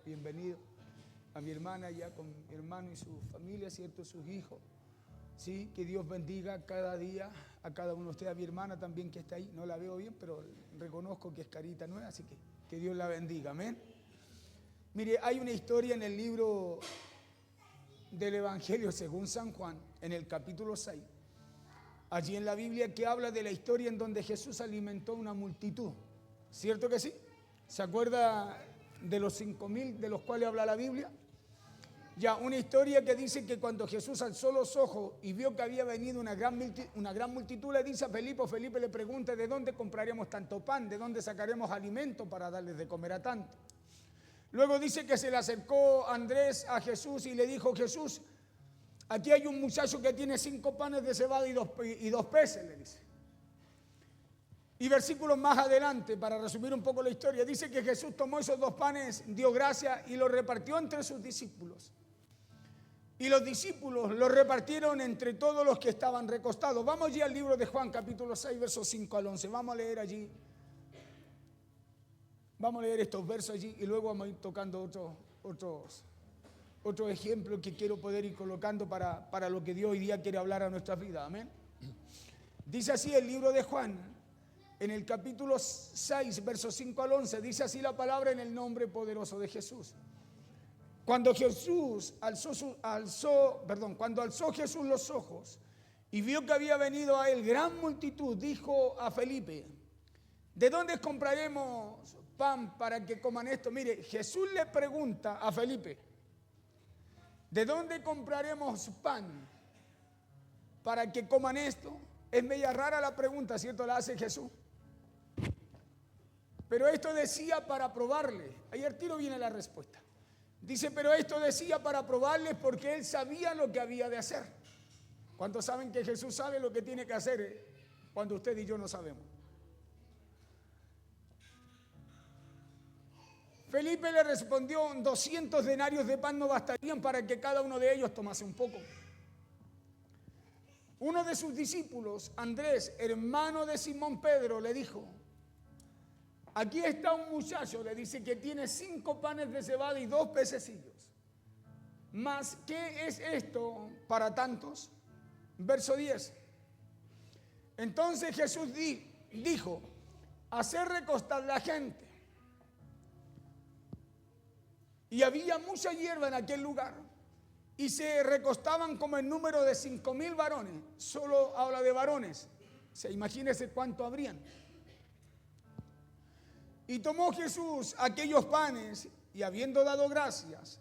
bienvenido. A mi hermana ya con mi hermano y su familia, ¿cierto? Sus hijos. Sí, que Dios bendiga cada día a cada uno de ustedes. A mi hermana también que está ahí, no la veo bien, pero reconozco que es carita nueva, así que Dios la bendiga, amén. Mire, hay una historia en el libro del Evangelio según San Juan, en el capítulo 6, allí en la Biblia, que habla de la historia en donde Jesús alimentó una multitud. ¿Cierto que sí? ¿Se acuerda de los 5.000 de los cuales habla la Biblia? Ya, una historia que dice que cuando Jesús alzó los ojos y vio que había venido una gran multitud, le dice a Felipe, Felipe le pregunta, ¿de dónde compraremos tanto pan? ¿De dónde sacaremos alimento para darles de comer a tanto? Luego dice que se le acercó Andrés a Jesús y le dijo, Jesús, aquí hay un muchacho que tiene 5 panes de cebada y dos peces, le dice. Y versículos más adelante, para resumir un poco la historia, dice que Jesús tomó esos 2 panes, dio gracias y los repartió entre sus discípulos. Y los discípulos los repartieron entre todos los que estaban recostados. Vamos allí al libro de Juan, capítulo 6, versos 5 al 11. Vamos a leer allí. Vamos a leer estos versos allí y luego vamos a ir tocando otros ejemplos que quiero poder ir colocando para lo que Dios hoy día quiere hablar a nuestras vidas. Amén. Dice así el libro de Juan, en el capítulo 6, versos 5 al 11, dice así la palabra en el nombre poderoso de Jesús. Cuando alzó Jesús los ojos y vio que había venido a él gran multitud, dijo a Felipe, ¿de dónde compraremos pan para que coman esto? Mire, Jesús le pregunta a Felipe, ¿de dónde compraremos pan para que coman esto? Es media rara la pregunta, ¿cierto? La hace Jesús. Pero esto decía para probarle. Ahí al tiro viene la respuesta. Dice, pero esto decía para probarle porque él sabía lo que había de hacer. ¿Cuántos saben que Jesús sabe lo que tiene que hacer cuando usted y yo no sabemos? Felipe le respondió, 200 denarios de pan no bastarían para que cada uno de ellos tomase un poco. Uno de sus discípulos, Andrés, hermano de Simón Pedro, le dijo, aquí está un muchacho, le dice, que tiene 5 panes de cebada y 2 pececillos. Mas, ¿qué es esto para tantos? Verso 10. Entonces Jesús dijo, hacer recostar la gente. Y había mucha hierba en aquel lugar. Y se recostaban como el número de 5.000 varones. Solo habla de varones. Imagínense cuánto habrían. Y tomó Jesús aquellos panes y habiendo dado gracias,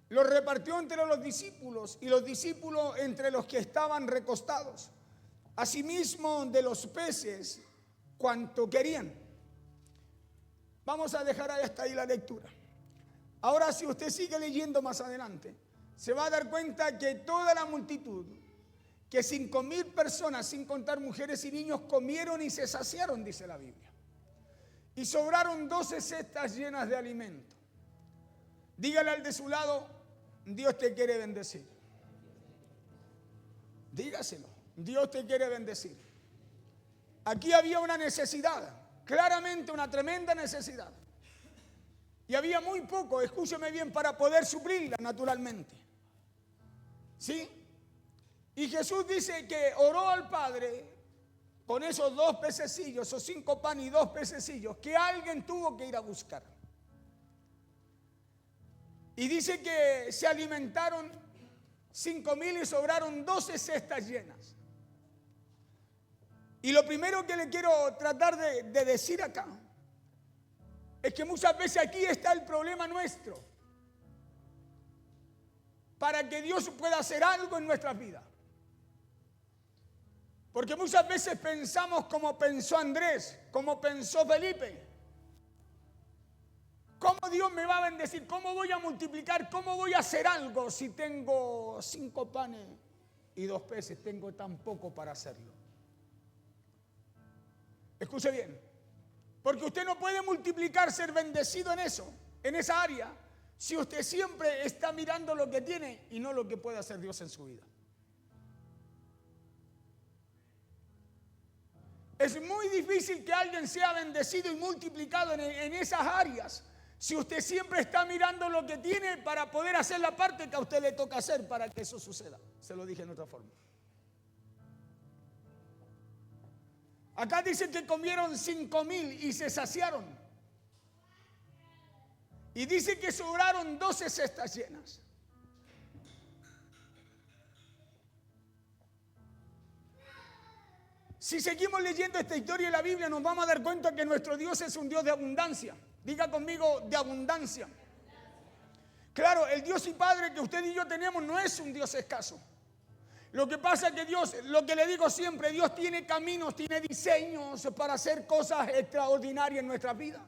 los repartió entre los discípulos y los discípulos entre los que estaban recostados. Asimismo de los peces cuanto querían. Vamos a dejar hasta ahí la lectura. Ahora si usted sigue leyendo más adelante, se va a dar cuenta que toda la multitud, que 5.000 personas, sin contar mujeres y niños, comieron y se saciaron, dice la Biblia. Y sobraron 12 cestas llenas de alimento. Dígale al de su lado, Dios te quiere bendecir. Dígaselo, Dios te quiere bendecir. Aquí había una necesidad, claramente una tremenda necesidad. Y había muy poco, escúcheme bien, para poder suplirla naturalmente. ¿Sí? Y Jesús dice que oró al Padre con esos 2 pececillos, esos 5 panes y 2 pececillos, que alguien tuvo que ir a buscar. Y dice que se alimentaron 5.000 y sobraron 12 cestas llenas. Y lo primero que le quiero tratar de decir acá, es que muchas veces aquí está el problema nuestro, para que Dios pueda hacer algo en nuestras vidas. Porque muchas veces pensamos como pensó Andrés, como pensó Felipe. ¿Cómo Dios me va a bendecir? ¿Cómo voy a multiplicar? ¿Cómo voy a hacer algo si tengo 5 panes y 2 peces? Tengo tan poco para hacerlo. Escuche bien. Porque usted no puede multiplicar, ser bendecido en eso, en esa área, si usted siempre está mirando lo que tiene y no lo que puede hacer Dios en su vida. Es muy difícil que alguien sea bendecido y multiplicado en esas áreas si usted siempre está mirando lo que tiene para poder hacer la parte que a usted le toca hacer para que eso suceda? Se lo dije en otra forma. Acá dice que comieron 5,000 y se saciaron. Y dice que sobraron 12 cestas llenas. Si seguimos leyendo esta historia de la Biblia, nos vamos a dar cuenta que nuestro Dios es un Dios de abundancia. Diga conmigo, de abundancia. Claro, el Dios y Padre que usted y yo tenemos no es un Dios escaso. Lo que pasa es que Dios, lo que le digo siempre, Dios tiene caminos, tiene diseños para hacer cosas extraordinarias en nuestra vida.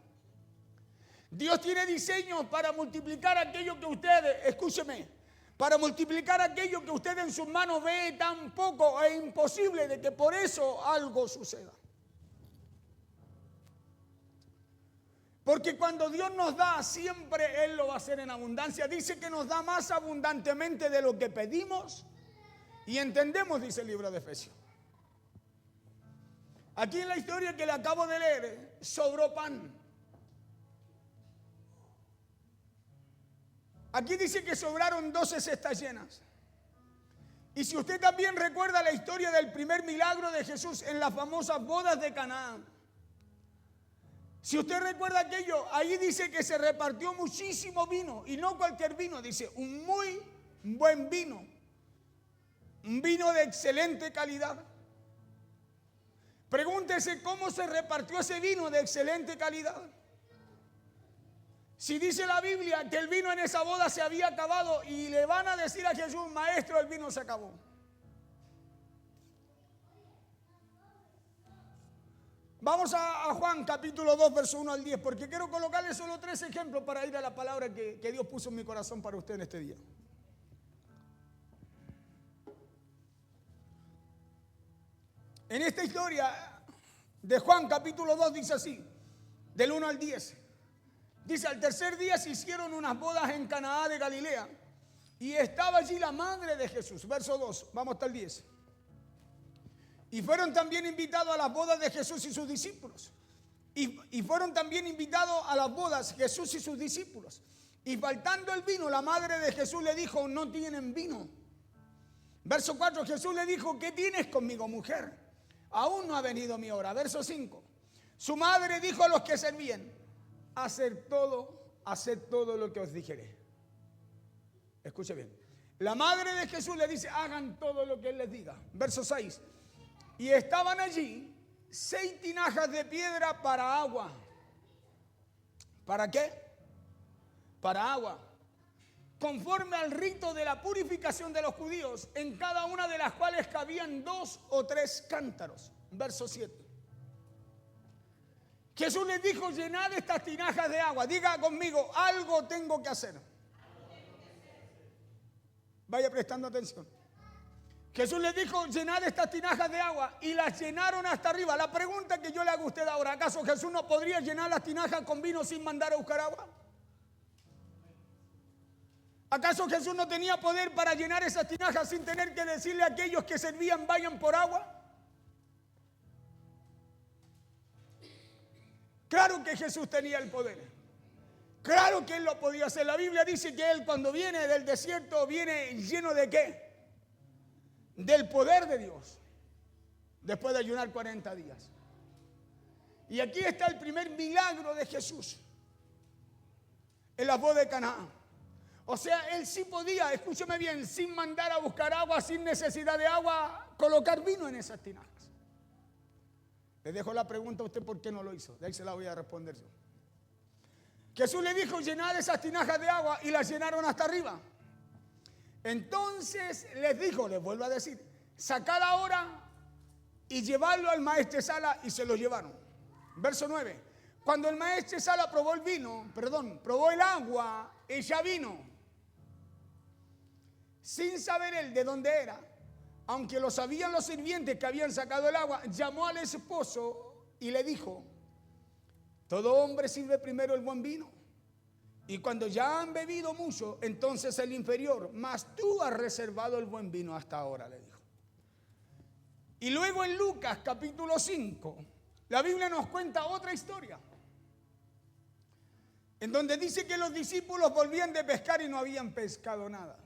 Dios tiene diseños para multiplicar aquello que usted, escúcheme, para multiplicar aquello que usted en sus manos ve tan poco e imposible de que por eso algo suceda. Porque cuando Dios nos da, siempre Él lo va a hacer en abundancia. Dice que nos da más abundantemente de lo que pedimos y entendemos, dice el libro de Efesios. Aquí en la historia que le acabo de leer, sobró pan. Aquí dice que sobraron 12 cestas llenas. Y si usted también recuerda la historia del primer milagro de Jesús en las famosas bodas de Canaán. Si usted recuerda aquello, ahí dice que se repartió muchísimo vino. Y no cualquier vino, dice un muy buen vino. Un vino de excelente calidad. Pregúntese cómo se repartió ese vino de excelente calidad. Si dice la Biblia que el vino en esa boda se había acabado y le van a decir a Jesús, maestro, el vino se acabó. Vamos a Juan capítulo 2, verso 1 al 10, porque quiero colocarle solo 3 ejemplos para ir a la palabra que Dios puso en mi corazón para usted en este día. En esta historia de Juan capítulo 2 dice así, del 1 al 10. Dice, al tercer día se hicieron unas bodas en Canaán de Galilea y estaba allí la madre de Jesús. Verso 2, vamos hasta el 10. Y fueron también invitados a las bodas de Jesús y sus discípulos. Y fueron también invitados a las bodas Jesús y sus discípulos. Y faltando el vino, la madre de Jesús le dijo, no tienen vino. Verso 4, Jesús le dijo, ¿qué tienes conmigo, mujer? Aún no ha venido mi hora. Verso 5, su madre dijo a los que servían, haced todo lo que os dijere. Escuche bien. La madre de Jesús le dice, hagan todo lo que Él les diga. Verso 6. Y estaban allí 6 tinajas de piedra para agua. ¿Para qué? Para agua. Conforme al rito de la purificación de los judíos, en cada una de las cuales cabían 2 o 3 cántaros. Verso 7. Jesús les dijo, llenad estas tinajas de agua. Diga conmigo, algo tengo que hacer. Vaya prestando atención. Jesús les dijo, llenad estas tinajas de agua y las llenaron hasta arriba. La pregunta que yo le hago a usted ahora, ¿acaso Jesús no podría llenar las tinajas con vino sin mandar a buscar agua? ¿Acaso Jesús no tenía poder para llenar esas tinajas sin tener que decirle a aquellos que servían, vayan por agua? Claro que Jesús tenía el poder. Claro que Él lo podía hacer. La Biblia dice que Él cuando viene del desierto viene lleno de ¿qué? Del poder de Dios. Después de ayunar 40 días. Y aquí está el primer milagro de Jesús. En la boda de Canaán. O sea, Él sí podía, escúcheme bien, sin mandar a buscar agua, sin necesidad de agua, colocar vino en esas tinajas. Le dejo la pregunta a usted por qué no lo hizo. De ahí se la voy a responder yo. Jesús le dijo, llenad esas tinajas de agua y las llenaron hasta arriba. Entonces les dijo, les vuelvo a decir, sacad ahora y llevadlo al maestresala, y se lo llevaron. Verso 9. Cuando el maestresala probó el agua, ella vino. Sin saber él de dónde era, aunque lo sabían los sirvientes que habían sacado el agua, llamó al esposo y le dijo, todo hombre sirve primero el buen vino, y cuando ya han bebido mucho, entonces el inferior, mas tú has reservado el buen vino hasta ahora, le dijo. Y luego en Lucas capítulo 5, la Biblia nos cuenta otra historia. en donde dice que los discípulos volvían de pescar y no habían pescado nada.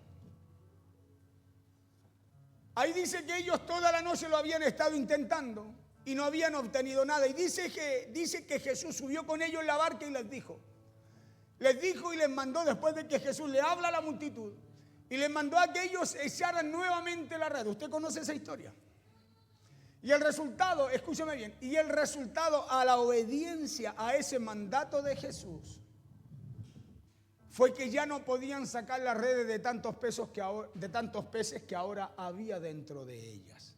Ahí dice que ellos toda la noche lo habían estado intentando y no habían obtenido nada. Y dice que Jesús subió con ellos en la barca y les dijo y les mandó, después de que Jesús le habla a la multitud, y les mandó a que ellos echaran nuevamente la red. ¿Usted conoce esa historia? Y el resultado, escúcheme bien, y el resultado a la obediencia a ese mandato de Jesús fue que ya no podían sacar las redes de tantos peces que ahora había dentro de ellas.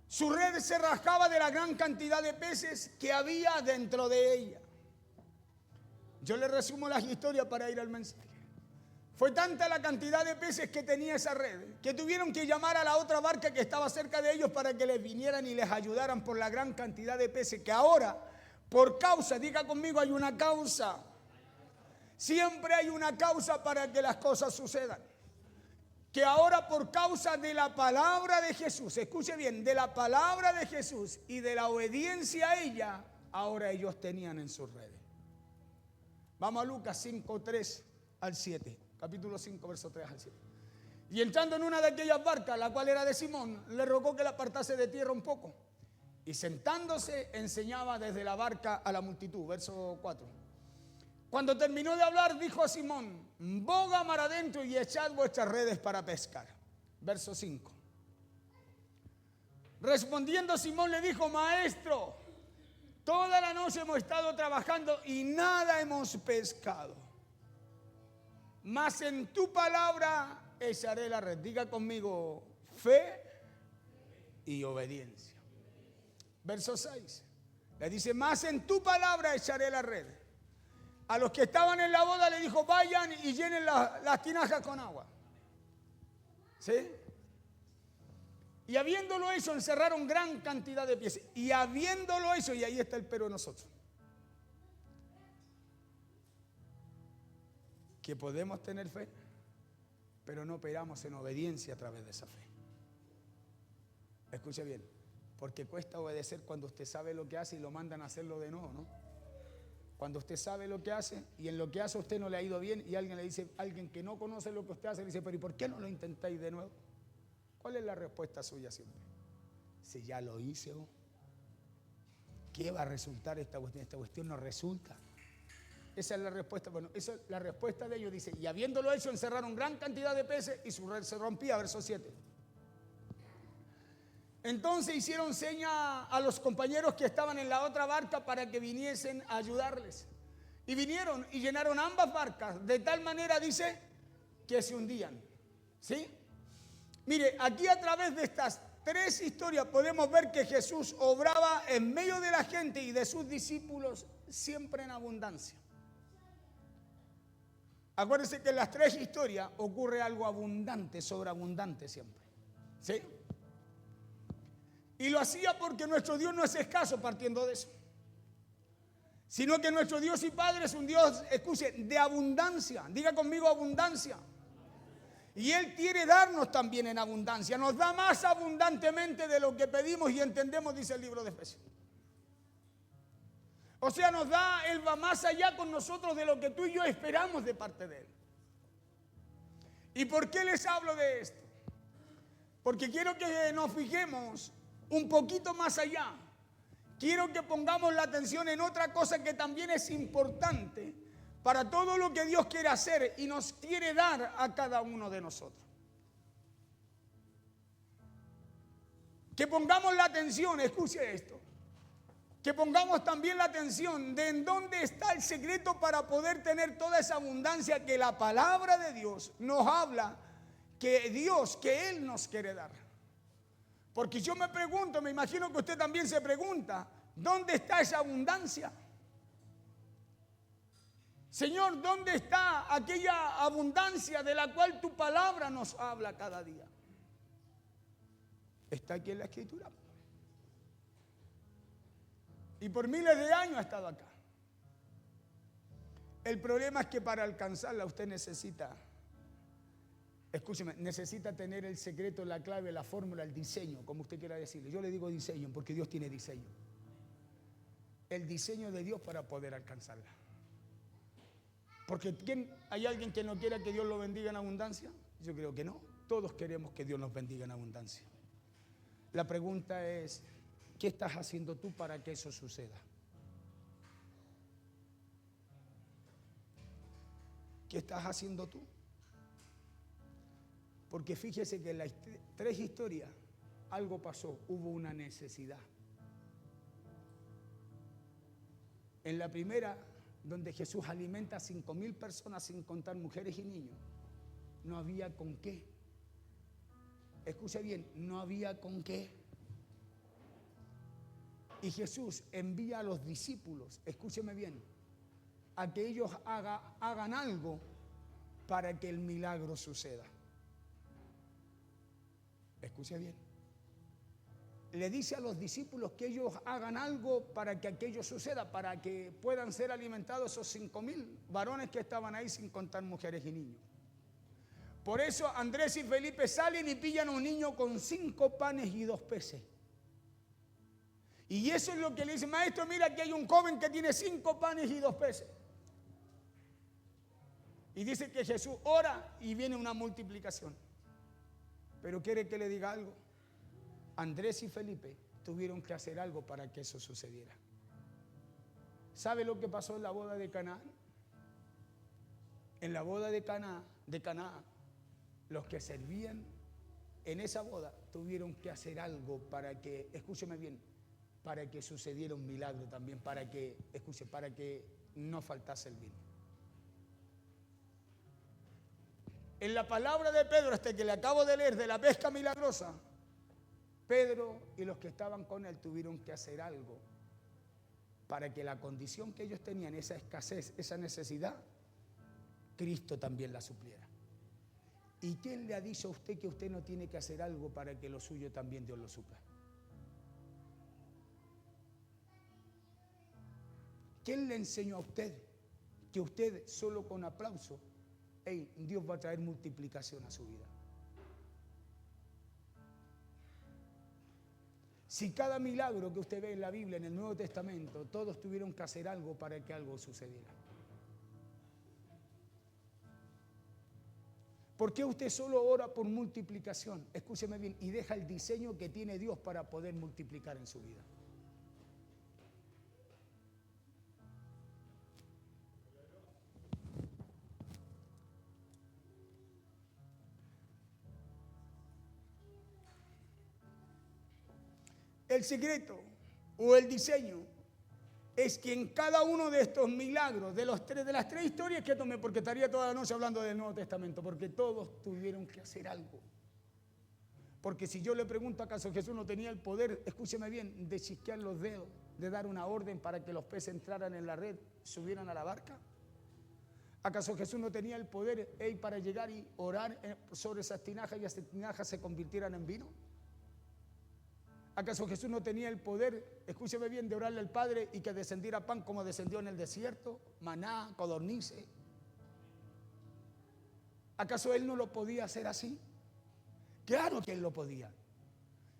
Su red se rasgaba de la gran cantidad de peces que había dentro de ella. Yo le resumo las historias para ir al mensaje. Fue tanta la cantidad de peces que tenía esa red que tuvieron que llamar a la otra barca que estaba cerca de ellos para que les vinieran y les ayudaran por la gran cantidad de peces que ahora, por causa, diga conmigo, hay una causa. Siempre hay una causa para que las cosas sucedan. Que ahora por causa de la palabra de Jesús, escuche bien, de la palabra de Jesús y de la obediencia a ella, ahora ellos tenían en sus redes. Vamos a Lucas 5, 3 al 7. Capítulo 5, verso 3 al 7. Y entrando en una de aquellas barcas, la cual era de Simón, le rogó que la apartase de tierra un poco. Y sentándose, enseñaba desde la barca a la multitud. Verso 4. Cuando terminó de hablar, dijo a Simón: boga mar adentro y echad vuestras redes para pescar. Verso 5. Respondiendo Simón le dijo: Maestro, toda la noche hemos estado trabajando y nada hemos pescado. Mas en tu palabra echaré la red. Diga conmigo: fe y obediencia. Verso 6. Le dice: mas en tu palabra echaré la red. A los que estaban en la boda le dijo: vayan y llenen las tinajas con agua. ¿Sí? Y habiéndolo hecho, encerraron gran cantidad de peces. Y habiéndolo hecho, y ahí está el pero de nosotros, que podemos tener fe, pero no operamos en obediencia a través de esa fe. Escuche bien, porque cuesta obedecer cuando usted sabe lo que hace y lo mandan a hacerlo de nuevo, ¿no? Cuando usted sabe lo que hace y en lo que hace a usted no le ha ido bien y alguien le dice, alguien que no conoce lo que usted hace, le dice: pero ¿y por qué no lo intentáis de nuevo? ¿Cuál es la respuesta suya siempre? Si ya lo hice, ¿qué va a resultar esta cuestión? Esta cuestión no resulta. Esa es la respuesta. Bueno, esa es la respuesta de ellos. Dice: y habiéndolo hecho, encerraron gran cantidad de peces y su red se rompía. Verso 7. Entonces hicieron seña a los compañeros que estaban en la otra barca para que viniesen a ayudarles. Y vinieron y llenaron ambas barcas de tal manera, dice, que se hundían. ¿Sí? Mire, aquí a través de estas tres historias podemos ver que Jesús obraba en medio de la gente y de sus discípulos siempre en abundancia. Acuérdense que en las tres historias ocurre algo abundante, sobreabundante siempre. ¿Sí? Y lo hacía porque nuestro Dios no es escaso, partiendo de eso. Sino que nuestro Dios y Padre es un Dios, escuche, de abundancia. Diga conmigo: abundancia. Y Él quiere darnos también en abundancia. Nos da más abundantemente de lo que pedimos y entendemos, dice el libro de Efesios. O sea, nos da, Él va más allá con nosotros de lo que tú y yo esperamos de parte de Él. ¿Y por qué les hablo de esto? Porque quiero que nos fijemos un poquito más allá. Quiero que pongamos la atención en otra cosa que también es importante para todo lo que Dios quiere hacer y nos quiere dar a cada uno de nosotros. Que pongamos la atención, escuche esto, que pongamos también la atención de en dónde está el secreto para poder tener toda esa abundancia que la palabra de Dios nos habla, que Él nos quiere dar. Porque yo me pregunto, me imagino que usted también se pregunta, ¿dónde está esa abundancia? Señor, ¿dónde está aquella abundancia de la cual tu palabra nos habla cada día? Está aquí en la Escritura. Y por miles de años ha estado acá. El problema es que para alcanzarla usted necesita, escúcheme, necesita tener el secreto, la clave, la fórmula, el diseño, como usted quiera decirle. Yo le digo diseño porque Dios tiene diseño. El diseño de Dios para poder alcanzarla. Porque ¿hay alguien que no quiera que Dios lo bendiga en abundancia? Yo creo que no. Todos queremos que Dios nos bendiga en abundancia. La pregunta es, ¿qué estás haciendo tú para que eso suceda? ¿Qué estás haciendo tú? Porque fíjese que en las 3 historias algo pasó, hubo una necesidad. En la primera, donde Jesús alimenta a 5.000 personas sin contar mujeres y niños, no había con qué. Escuche bien, no había con qué. Y Jesús envía a los discípulos, escúcheme bien, a que ellos hagan algo para que el milagro suceda. Escuche bien. Le dice a los discípulos que ellos hagan algo para que aquello suceda, para que puedan ser alimentados esos 5.000 varones que estaban ahí sin contar mujeres y niños. Por eso Andrés y Felipe salen y pillan a un niño con 5 panes y 2 peces. Y eso es lo que le dice, maestro, mira que hay un joven que tiene 5 panes y 2 peces. Y dice que Jesús ora y viene una multiplicación. Pero quiere que le diga algo. Andrés y Felipe tuvieron que hacer algo para que eso sucediera. ¿Sabe lo que pasó en la boda de Caná? En la boda de Caná, los que servían en esa boda tuvieron que hacer algo para que, escúcheme bien, para que sucediera un milagro también, para que no faltase el vino. En la palabra de Pedro, hasta que le acabo de leer de la pesca milagrosa, Pedro y los que estaban con él tuvieron que hacer algo para que la condición que ellos tenían, esa escasez, esa necesidad, Cristo también la supliera. ¿Y quién le ha dicho a usted que usted no tiene que hacer algo para que lo suyo también Dios lo supla? ¿Quién le enseñó a usted que usted solo con aplauso, Dios va a traer multiplicación a su vida? Si cada milagro que usted ve en la Biblia, en el Nuevo Testamento, todos tuvieron que hacer algo para que algo sucediera. ¿Por qué usted solo ora por multiplicación? Escúcheme bien, y deja el diseño que tiene Dios para poder multiplicar en su vida. El secreto o el diseño es que en cada uno de estos milagros, de las 3 historias que tomé, porque estaría toda la noche hablando del Nuevo Testamento, porque todos tuvieron que hacer algo. Porque si yo le pregunto, ¿acaso Jesús no tenía el poder, escúcheme bien, de chisquear los dedos, de dar una orden para que los peces entraran en la red, subieran a la barca? ¿Acaso Jesús no tenía el poder para llegar y orar sobre esas tinajas y esas tinajas se convirtieran en vino? ¿Acaso Jesús no tenía el poder, escúcheme bien, de orarle al Padre y que descendiera pan como descendió en el desierto? Maná, codornices. ¿Acaso Él no lo podía hacer así? Claro que Él lo podía.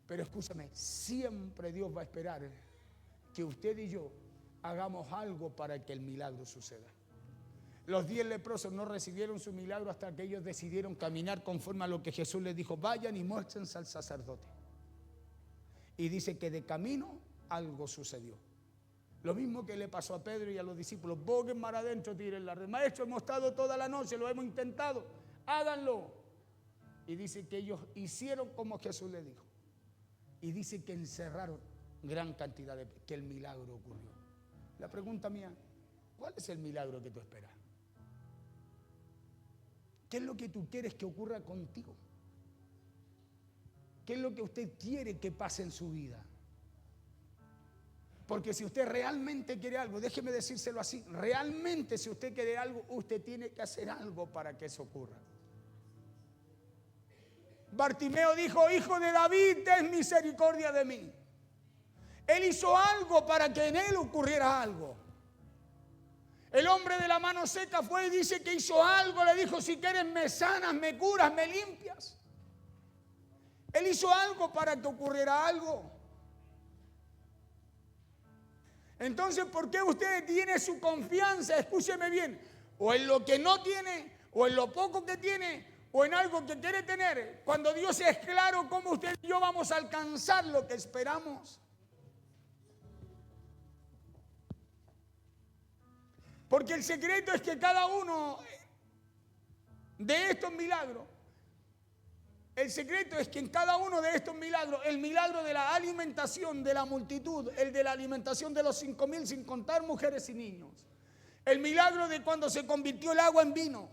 Pero escúchame, siempre Dios va a esperar que usted y yo hagamos algo para que el milagro suceda. Los 10 leprosos no recibieron su milagro hasta que ellos decidieron caminar conforme a lo que Jesús les dijo. Vayan y muéstrense al sacerdote. Y dice que de camino algo sucedió. Lo mismo que le pasó a Pedro y a los discípulos. Boguen mar adentro, tiren la red. Maestro, hemos estado toda la noche, lo hemos intentado. Háganlo. Y dice que ellos hicieron como Jesús les dijo. Y dice que encerraron gran cantidad de peces, que el milagro ocurrió. La pregunta mía, ¿cuál es el milagro que tú esperas? ¿Qué es lo que tú quieres que ocurra contigo? ¿Qué es lo que usted quiere que pase en su vida? Porque si usted realmente quiere algo, déjeme decírselo así, realmente si usted quiere algo, usted tiene que hacer algo para que eso ocurra. Bartimeo dijo, Hijo de David, ten misericordia de mí. Él hizo algo para que en él ocurriera algo. El hombre de la mano seca fue y dice que hizo algo, le dijo, si quieres me sanas, me curas, me limpias. Él hizo algo para que ocurriera algo. Entonces, ¿por qué usted tiene su confianza? Escúcheme bien. o en lo que no tiene, o en lo poco que tiene, o en algo que quiere tener. Cuando Dios es claro, ¿cómo usted y yo vamos a alcanzar lo que esperamos? Porque el secreto es que cada uno de estos milagros, el secreto es que en cada uno de estos milagros, el milagro de la alimentación de la multitud, el de la alimentación de los 5,000 sin contar mujeres y niños, el milagro de cuando se convirtió el agua en vino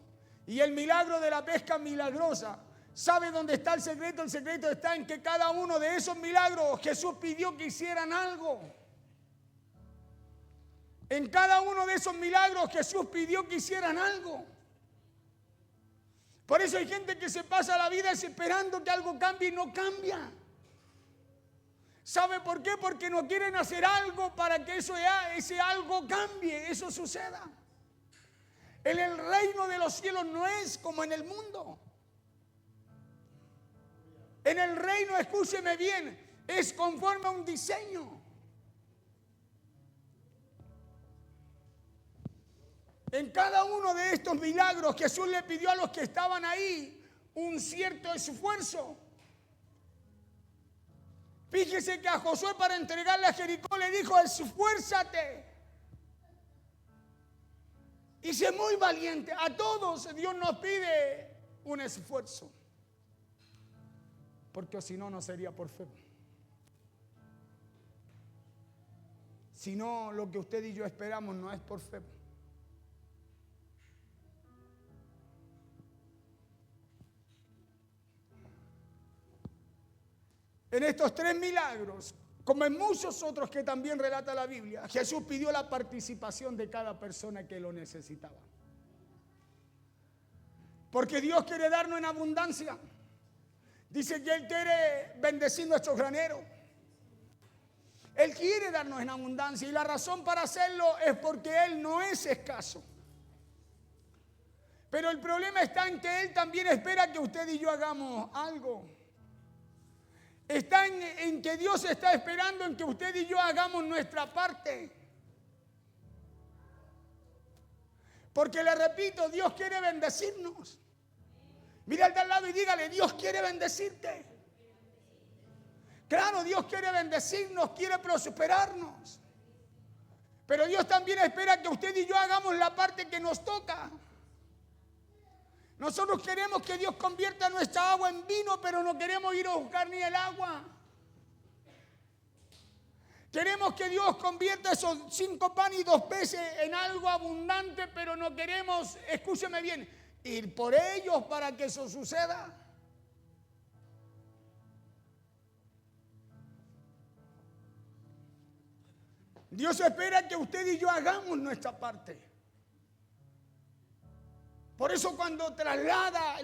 y el milagro de la pesca milagrosa, ¿sabe dónde está el secreto? El secreto está en que cada uno de esos milagros Jesús pidió que hicieran algo. En cada uno de esos milagros Jesús pidió que hicieran algo. Por eso hay gente que se pasa la vida esperando que algo cambie y no cambia. ¿Sabe por qué? Porque no quieren hacer algo para que ese algo cambie, eso suceda. En el reino de los cielos no es como en el mundo. En el reino, escúcheme bien, es conforme a un diseño. En cada uno de estos milagros Jesús le pidió a los que estaban ahí un cierto esfuerzo. Fíjese que a Josué, para entregarle a Jericó, le dijo: esfuérzate y sé muy valiente. A todos Dios nos pide un esfuerzo, porque si no, no sería por fe. Si no, lo que usted y yo esperamos no es por fe. En estos 3 milagros, como en muchos otros que también relata la Biblia, Jesús pidió la participación de cada persona que lo necesitaba. Porque Dios quiere darnos en abundancia. Dice que Él quiere bendecir nuestros graneros. Él quiere darnos en abundancia y la razón para hacerlo es porque Él no es escaso. Pero el problema está en que Él también espera que usted y yo hagamos algo. Está en que Dios está esperando en que usted y yo hagamos nuestra parte. Porque le repito, Dios quiere bendecirnos. Mire al de al lado y dígale: Dios quiere bendecirte. Claro, Dios quiere bendecirnos, quiere prosperarnos. Pero Dios también espera que usted y yo hagamos la parte que nos toca. Nosotros queremos que Dios convierta nuestra agua en vino, pero no queremos ir a buscar ni el agua. Queremos que Dios convierta esos 5 panes y 2 peces en algo abundante, pero no queremos, escúcheme bien, ir por ellos para que eso suceda. Dios espera que usted y yo hagamos nuestra parte. Por eso cuando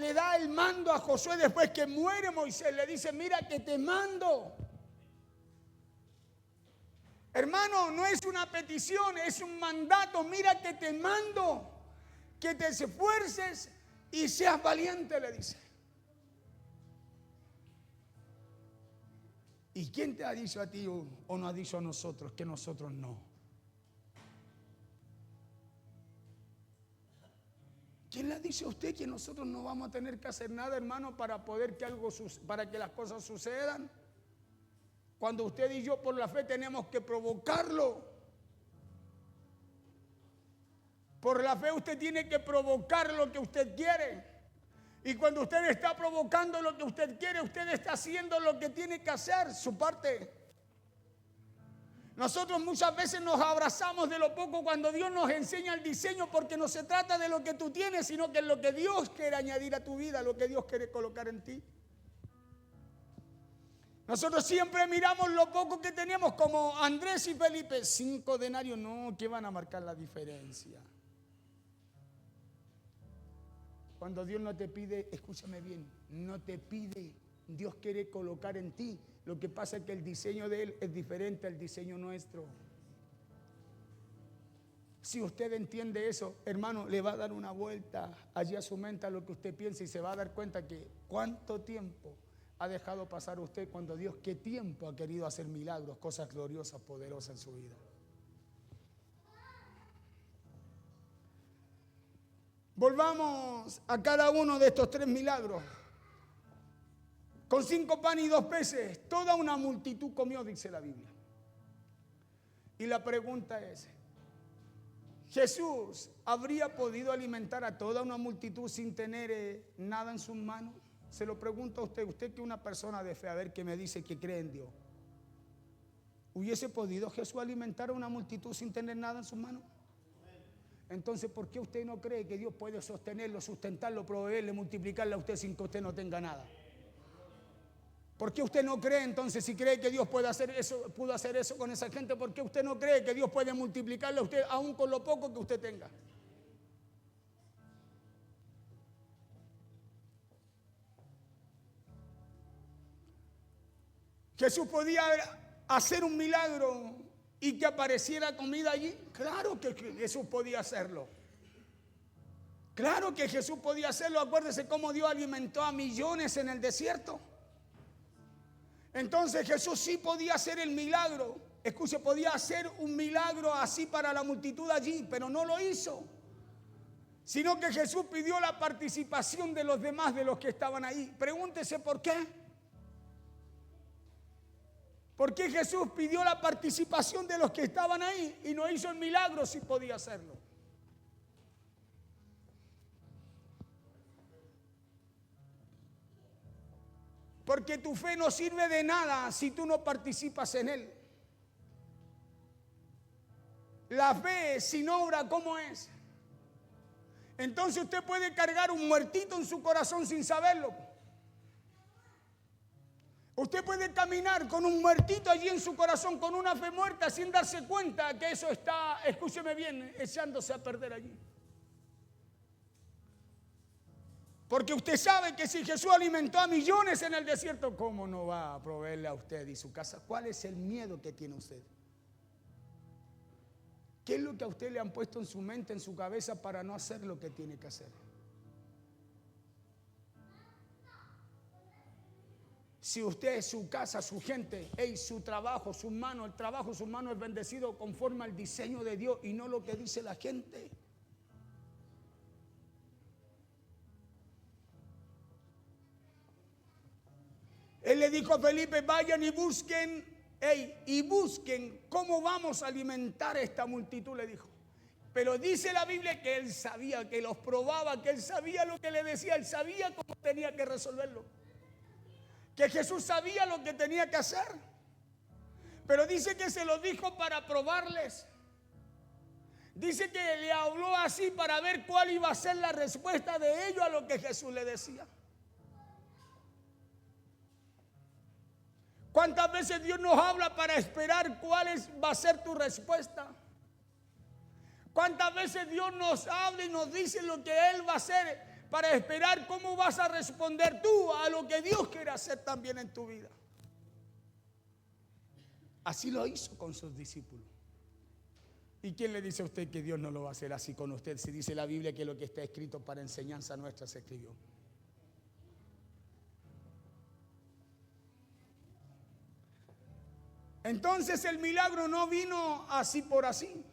le da el mando a Josué después que muere Moisés, le dice: mira que te mando. Hermano, no es una petición, es un mandato. Mira que te mando, que te esfuerces y seas valiente, le dice. ¿Y quién te ha dicho a ti o nos ha dicho a nosotros que nosotros no? ¿Quién le dice a usted que nosotros no vamos a tener que hacer nada, hermano, para que las cosas sucedan? Cuando usted y yo por la fe tenemos que provocarlo. Por la fe usted tiene que provocar lo que usted quiere. Y cuando usted está provocando lo que usted quiere, usted está haciendo lo que tiene que hacer, su parte. Nosotros muchas veces nos abrazamos de lo poco cuando Dios nos enseña el diseño, porque no se trata de lo que tú tienes, sino que es lo que Dios quiere añadir a tu vida, lo que Dios quiere colocar en ti. Nosotros siempre miramos lo poco que tenemos, como Andrés y Felipe: 5 denarios, no, ¿qué van a marcar la diferencia? Cuando Dios no te pide, escúchame bien, no te pide, Dios quiere colocar en ti. Lo que pasa es que el diseño de Él es diferente al diseño nuestro. Si usted entiende eso, hermano, le va a dar una vuelta allí a su mente a lo que usted piensa y se va a dar cuenta que cuánto tiempo ha dejado pasar usted cuando Dios, qué tiempo ha querido hacer milagros, cosas gloriosas, poderosas en su vida. Volvamos a cada uno de estos 3 milagros. Con 5 panes y 2 peces, toda una multitud comió, dice la Biblia. Y la pregunta es, ¿Jesús habría podido alimentar a toda una multitud sin tener nada en sus manos? Se lo pregunto a usted, usted que es una persona de fe, a ver qué me dice que cree en Dios. ¿Hubiese podido Jesús alimentar a una multitud sin tener nada en sus manos? Entonces, ¿por qué usted no cree que Dios puede sostenerlo, sustentarlo, proveerle, multiplicarle a usted sin que usted no tenga nada? ¿Por qué usted no cree entonces, si cree que Dios puede hacer eso, pudo hacer eso con esa gente? ¿Por qué usted no cree que Dios puede multiplicarle a usted aún con lo poco que usted tenga? Jesús podía hacer un milagro y que apareciera comida allí. Claro que Jesús podía hacerlo. Claro que Jesús podía hacerlo. Acuérdese cómo Dios alimentó a millones en el desierto. Entonces Jesús sí podía hacer el milagro. Escuche, podía hacer un milagro así para la multitud allí, pero no lo hizo. Sino que Jesús pidió la participación de los demás, de los que estaban ahí. Pregúntese por qué. ¿Por qué Jesús pidió la participación de los que estaban ahí y no hizo el milagro si podía hacerlo? Porque tu fe no sirve de nada si tú no participas en él. La fe sin obra, ¿cómo es? Entonces usted puede cargar un muertito en su corazón sin saberlo. Usted puede caminar con un muertito allí en su corazón, con una fe muerta, sin darse cuenta que eso está, escúcheme bien, echándose a perder allí. Porque usted sabe que si Jesús alimentó a millones en el desierto, ¿cómo no va a proveerle a usted y su casa? ¿Cuál es el miedo que tiene usted? ¿Qué es lo que a usted le han puesto en su mente, en su cabeza, para no hacer lo que tiene que hacer? Si usted, su casa, su gente, su trabajo, su mano, el trabajo, su mano es bendecido conforme al diseño de Dios y no lo que dice la gente. Él le dijo a Felipe, vayan y busquen cómo vamos a alimentar a esta multitud, le dijo. Pero dice la Biblia que él sabía, que los probaba, que él sabía lo que le decía, él sabía cómo tenía que resolverlo. Que Jesús sabía lo que tenía que hacer. Pero dice que se lo dijo para probarles. Dice que le habló así para ver cuál iba a ser la respuesta de ellos a lo que Jesús le decía. ¿Cuántas veces Dios nos habla para esperar cuál va a ser tu respuesta? ¿Cuántas veces Dios nos habla y nos dice lo que Él va a hacer para esperar cómo vas a responder tú a lo que Dios quiere hacer también en tu vida? Así lo hizo con sus discípulos. ¿Y quién le dice a usted que Dios no lo va a hacer así con usted? Si dice la Biblia que lo que está escrito para enseñanza nuestra se escribió. Entonces el milagro no vino así por así.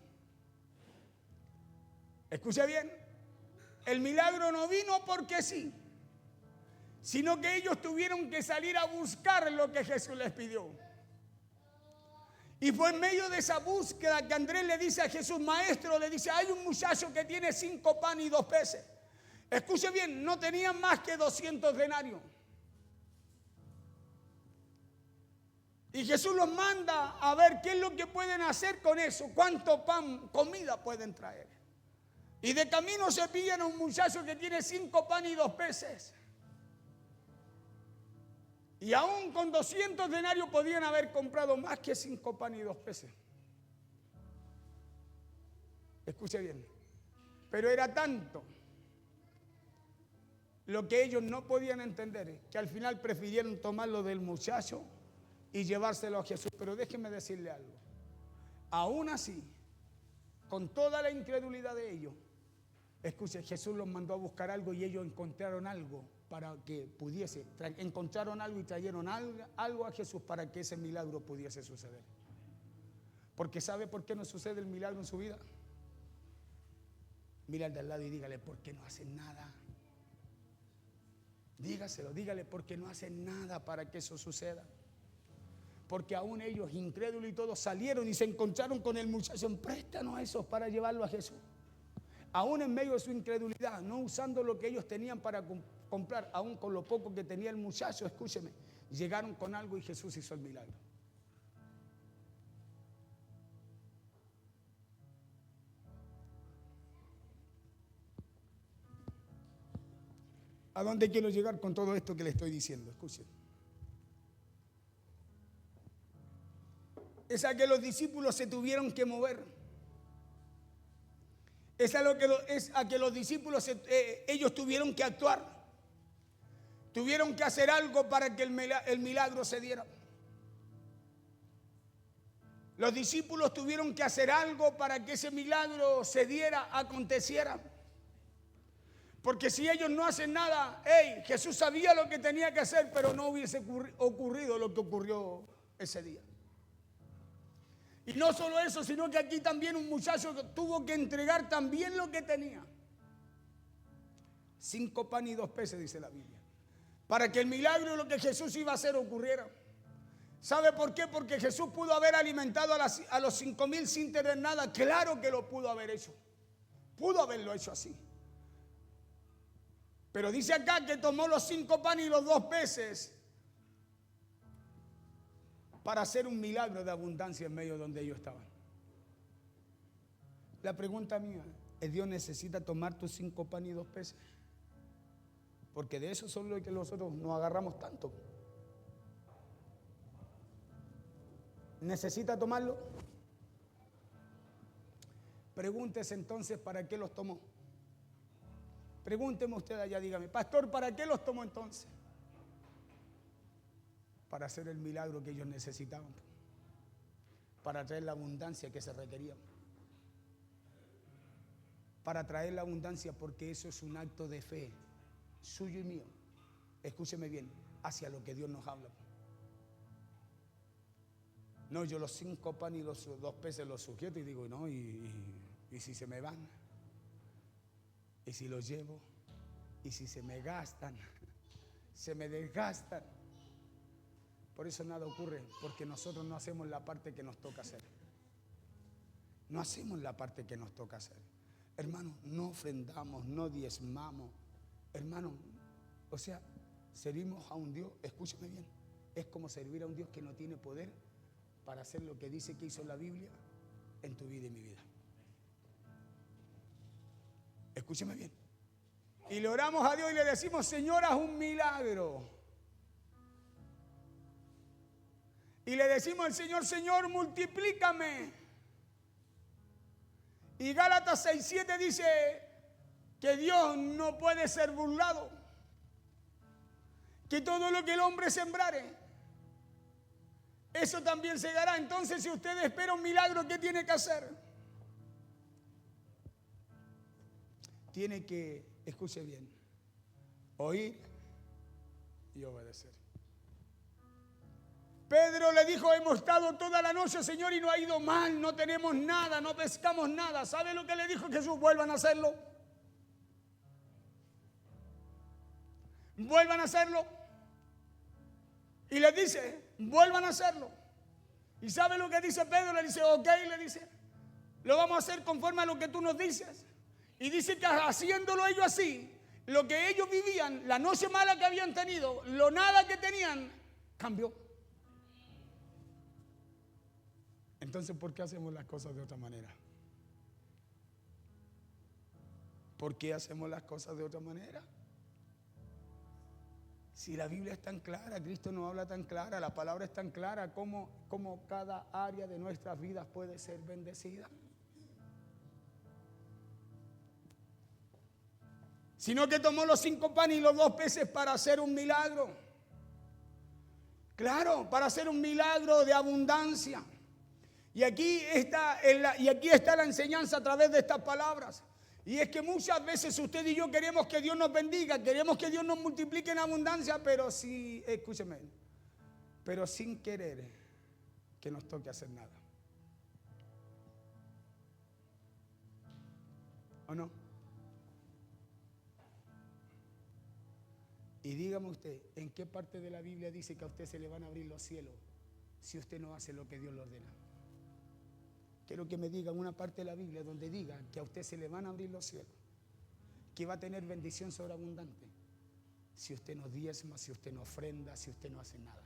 Escuche bien. El milagro no vino porque sí, sino que ellos tuvieron que salir a buscar lo que Jesús les pidió. Y fue en medio de esa búsqueda que Andrés le dice a Jesús, maestro, le dice, hay un muchacho que tiene 5 panes y 2 peces. Escuche bien, no tenían más que 200 denarios. Y Jesús los manda a ver qué es lo que pueden hacer con eso, cuánto pan, comida pueden traer. Y de camino se pillan a un muchacho que tiene 5 panes y 2 peces. Y aún con 200 denarios podían haber comprado más que 5 panes y 2 peces. Escuche bien. Pero era tanto lo que ellos no podían entender que al final prefirieron tomarlo del muchacho y llevárselo a Jesús. Pero déjenme decirle algo. Aún así, con toda la incredulidad de ellos, escuche, Jesús los mandó a buscar algo y ellos encontraron algo para que pudiese. Encontraron algo y trajeron algo a Jesús para que ese milagro pudiese suceder. Porque ¿sabe por qué no sucede el milagro en su vida? Mira al de al lado y dígale, ¿por qué no hacen nada? Dígaselo, dígale, ¿por qué no hacen nada para que eso suceda? Porque aún ellos, incrédulos y todos, salieron y se encontraron con el muchacho. Préstanos a esos para llevarlo a Jesús. Aún en medio de su incredulidad, no usando lo que ellos tenían para comprar, aún con lo poco que tenía el muchacho, escúcheme, llegaron con algo y Jesús hizo el milagro. ¿A dónde quiero llegar con todo esto que le estoy diciendo? Escuchen. Es a que los discípulos se tuvieron que mover. Es a que los discípulos, ellos tuvieron que actuar. Tuvieron que hacer algo para que el milagro se diera. Los discípulos tuvieron que hacer algo para que ese milagro se diera, aconteciera. Porque si ellos no hacen nada, Jesús sabía lo que tenía que hacer, pero no hubiese ocurrido lo que ocurrió ese día. Y no solo eso, sino que aquí también un muchacho tuvo que entregar también lo que tenía. 5 panes y 2 peces, dice la Biblia. Para que el milagro de lo que Jesús iba a hacer ocurriera. ¿Sabe por qué? Porque Jesús pudo haber alimentado a los 5,000 sin tener nada. Claro que lo pudo haber hecho. Pudo haberlo hecho así. Pero dice acá que tomó los 5 panes y los 2 peces para hacer un milagro de abundancia en medio donde ellos estaban. La pregunta mía es, ¿Dios necesita tomar tus 5 panes y 2 peces? Porque de eso son lo que nosotros nos agarramos tanto. ¿Necesita tomarlo? Pregúntese entonces, ¿para qué los tomó? Pregúnteme usted allá, dígame, pastor, ¿para qué los tomó entonces? Para hacer el milagro que ellos necesitaban, para traer la abundancia que se requería, para traer la abundancia, porque eso es un acto de fe suyo y mío, escúcheme bien, hacia lo que Dios nos habla. No, yo los 5 panes y los 2 peces los sujeto y digo, no, y si se me van, y si los llevo, y si se me gastan, se me desgastan. Por eso nada ocurre, porque nosotros no hacemos la parte que nos toca hacer. No hacemos la parte que nos toca hacer. Hermano, no ofrendamos, no diezmamos. Hermano, o sea, servimos a un Dios, escúchame bien, es como servir a un Dios que no tiene poder para hacer lo que dice que hizo la Biblia en tu vida y mi vida. Escúcheme bien. Y le oramos a Dios y le decimos, Señor, haz un milagro. Y le decimos al Señor, Señor, multiplícame. Y Gálatas 6:7 dice que Dios no puede ser burlado. Que todo lo que el hombre sembrare, eso también se dará. Entonces, si usted espera un milagro, ¿qué tiene que hacer? Tiene que, escuche bien, oír y obedecer. Pedro le dijo, hemos estado toda la noche, Señor, y no ha ido mal, no tenemos nada, no pescamos nada. ¿Sabe lo que le dijo Jesús? Vuelvan a hacerlo. Vuelvan a hacerlo. Y le dice, vuelvan a hacerlo. ¿Y sabe lo que dice Pedro? Le dice, ok, le dice, lo vamos a hacer conforme a lo que tú nos dices. Y dice que haciéndolo ellos así, lo que ellos vivían, la noche mala que habían tenido, lo nada que tenían, cambió. Entonces, ¿por qué hacemos las cosas de otra manera? ¿Por qué hacemos las cosas de otra manera? Si la Biblia es tan clara, Cristo nos habla tan clara, la palabra es tan clara, como cada área de nuestras vidas puede ser bendecida. Sino que tomó los 5 panes y los 2 peces para hacer un milagro. Claro, para hacer un milagro de abundancia. Y aquí está la enseñanza a través de estas palabras. Y es que muchas veces usted y yo queremos que Dios nos bendiga, queremos que Dios nos multiplique en abundancia, pero sí, escúcheme, pero sin querer que nos toque hacer nada. ¿O no? Y dígame usted, ¿en qué parte de la Biblia dice que a usted se le van a abrir los cielos si usted no hace lo que Dios le ordena? Quiero que me digan una parte de la Biblia donde diga que a usted se le van a abrir los cielos, que va a tener bendición sobreabundante, si usted no diezma, si usted no ofrenda, si usted no hace nada.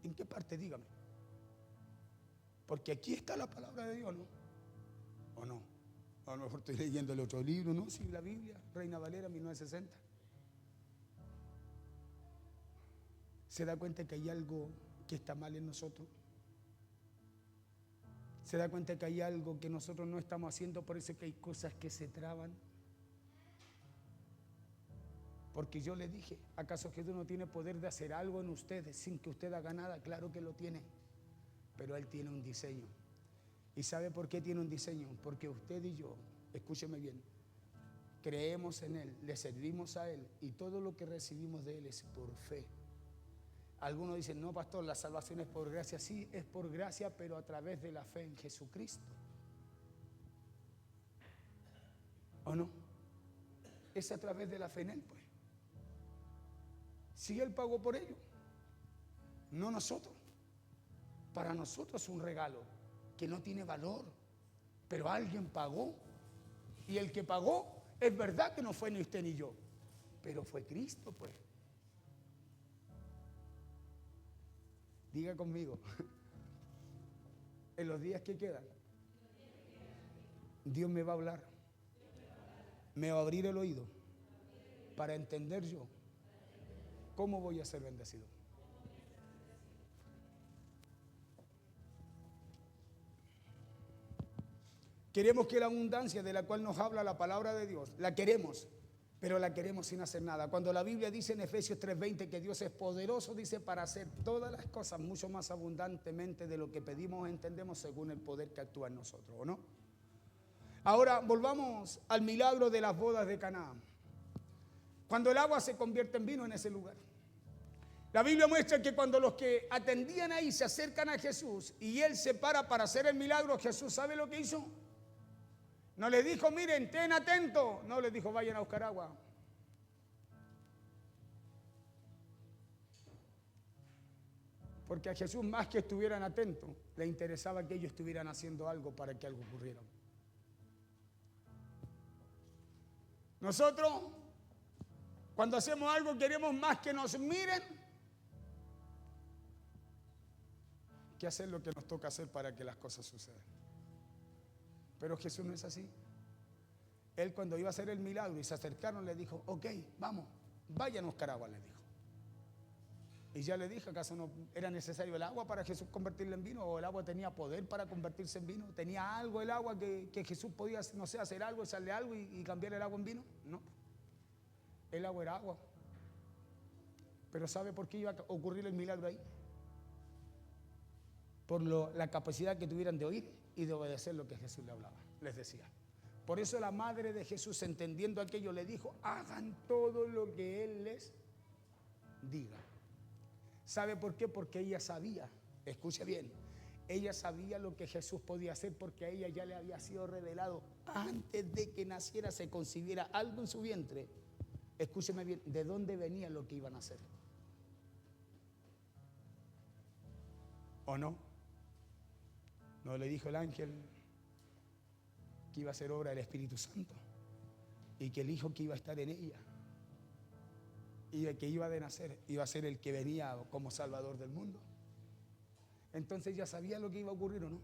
¿En qué parte? Dígame. Porque aquí está la palabra de Dios, ¿no? ¿O no? A lo mejor estoy leyendo el otro libro, ¿no? Sí, la Biblia, Reina Valera, 1960. ¿Se da cuenta que hay algo que está mal en nosotros? ¿Se da cuenta que hay algo que nosotros no estamos haciendo? Por eso que hay cosas que se traban. Porque yo le dije, ¿acaso Jesús no tiene poder de hacer algo en ustedes sin que usted haga nada? Claro que lo tiene, pero Él tiene un diseño. ¿Y sabe por qué tiene un diseño? Porque usted y yo, escúcheme bien, creemos en Él, le servimos a Él y todo lo que recibimos de Él es por fe. Algunos dicen, no, pastor, la salvación es por gracia. Sí, es por gracia, pero a través de la fe en Jesucristo. ¿O no? Es a través de la fe en Él, pues. Si Él pagó por ello, no nosotros. Para nosotros es un regalo que no tiene valor, pero alguien pagó. Y el que pagó, es verdad que no fue ni usted ni yo, pero fue Cristo, pues. Diga conmigo, en los días que quedan, Dios me va a hablar, me va a abrir el oído para entender yo cómo voy a ser bendecido. Queremos que la abundancia de la cual nos habla la palabra de Dios, la queremos, pero la queremos sin hacer nada. Cuando la Biblia dice en Efesios 3:20 que Dios es poderoso, dice para hacer todas las cosas mucho más abundantemente de lo que pedimos o entendemos según el poder que actúa en nosotros, ¿o no? Ahora volvamos al milagro de las bodas de Caná. Cuando el agua se convierte en vino en ese lugar. La Biblia muestra que cuando los que atendían ahí se acercan a Jesús y Él se para hacer el milagro, Jesús, ¿sabe lo que hizo? No les dijo, miren, estén atentos. No les dijo, vayan a buscar agua. Porque a Jesús, más que estuvieran atentos, le interesaba que ellos estuvieran haciendo algo para que algo ocurriera. Nosotros, cuando hacemos algo, queremos más que nos miren que hacer lo que nos toca hacer para que las cosas sucedan. Pero Jesús no es así. Él, cuando iba a hacer el milagro y se acercaron, le dijo, ok, vamos, vayan a buscar agua, le dijo. Y ya le dije, ¿acaso no era necesario el agua para Jesús convertirlo en vino? ¿O el agua tenía poder para convertirse en vino? ¿Tenía algo el agua que Jesús podía, no sé, hacer algo, echarle algo y cambiar el agua en vino? No. El agua era agua. Pero ¿sabe por qué iba a ocurrir el milagro ahí? Por la capacidad que tuvieran de oír y de obedecer lo que Jesús le hablaba, les decía. Por eso la madre de Jesús, entendiendo aquello, le dijo, hagan todo lo que Él les diga. ¿Sabe por qué? Porque ella sabía, escuche bien, ella sabía lo que Jesús podía hacer porque a ella ya le había sido revelado antes de que naciera, se concibiera algo en su vientre. Escúcheme bien, ¿de dónde venía lo que iban a hacer? ¿O no? ¿No le dijo el ángel que iba a ser obra del Espíritu Santo? Y que el Hijo que iba a estar en ella y el que iba de nacer iba a ser el que venía como Salvador del mundo. Entonces ya sabía lo que iba a ocurrir, ¿o no?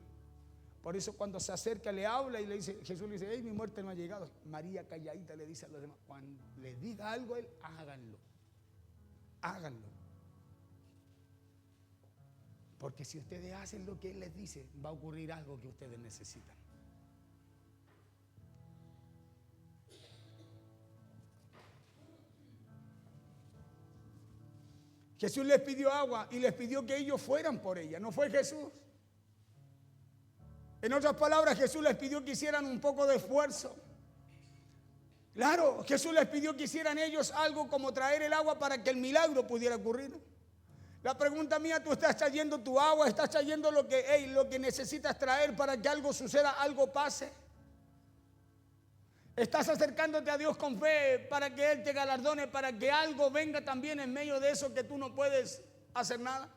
Por eso cuando se acerca le habla y le dice, Jesús le dice, hey, mi muerte no ha llegado. María calladita le dice a los demás, cuando le diga algo a Él, háganlo. Háganlo. Porque si ustedes hacen lo que Él les dice, va a ocurrir algo que ustedes necesitan. Jesús les pidió agua y les pidió que ellos fueran por ella. ¿No fue Jesús? En otras palabras, Jesús les pidió que hicieran un poco de esfuerzo. Claro, Jesús les pidió que hicieran ellos algo como traer el agua para que el milagro pudiera ocurrir. La pregunta mía, ¿tú estás trayendo tu agua? ¿Estás trayendo lo que necesitas traer para que algo suceda, algo pase? Estás acercándote a Dios con fe para que Él te galardone, para que algo venga también en medio de eso que tú no puedes hacer nada.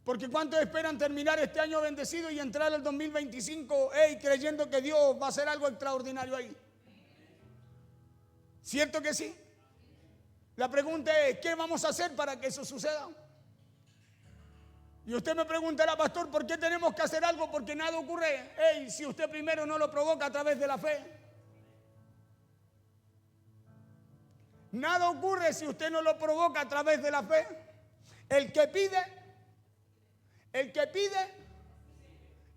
Porque ¿cuántos esperan terminar este año bendecido y entrar al 2025 creyendo que Dios va a hacer algo extraordinario ahí? ¿Cierto que sí? La pregunta es, ¿qué vamos a hacer para que eso suceda? Y usted me preguntará, pastor, ¿por qué tenemos que hacer algo? Porque nada ocurre. Si usted primero no lo provoca a través de la fe. Nada ocurre si usted no lo provoca a través de la fe. El que pide,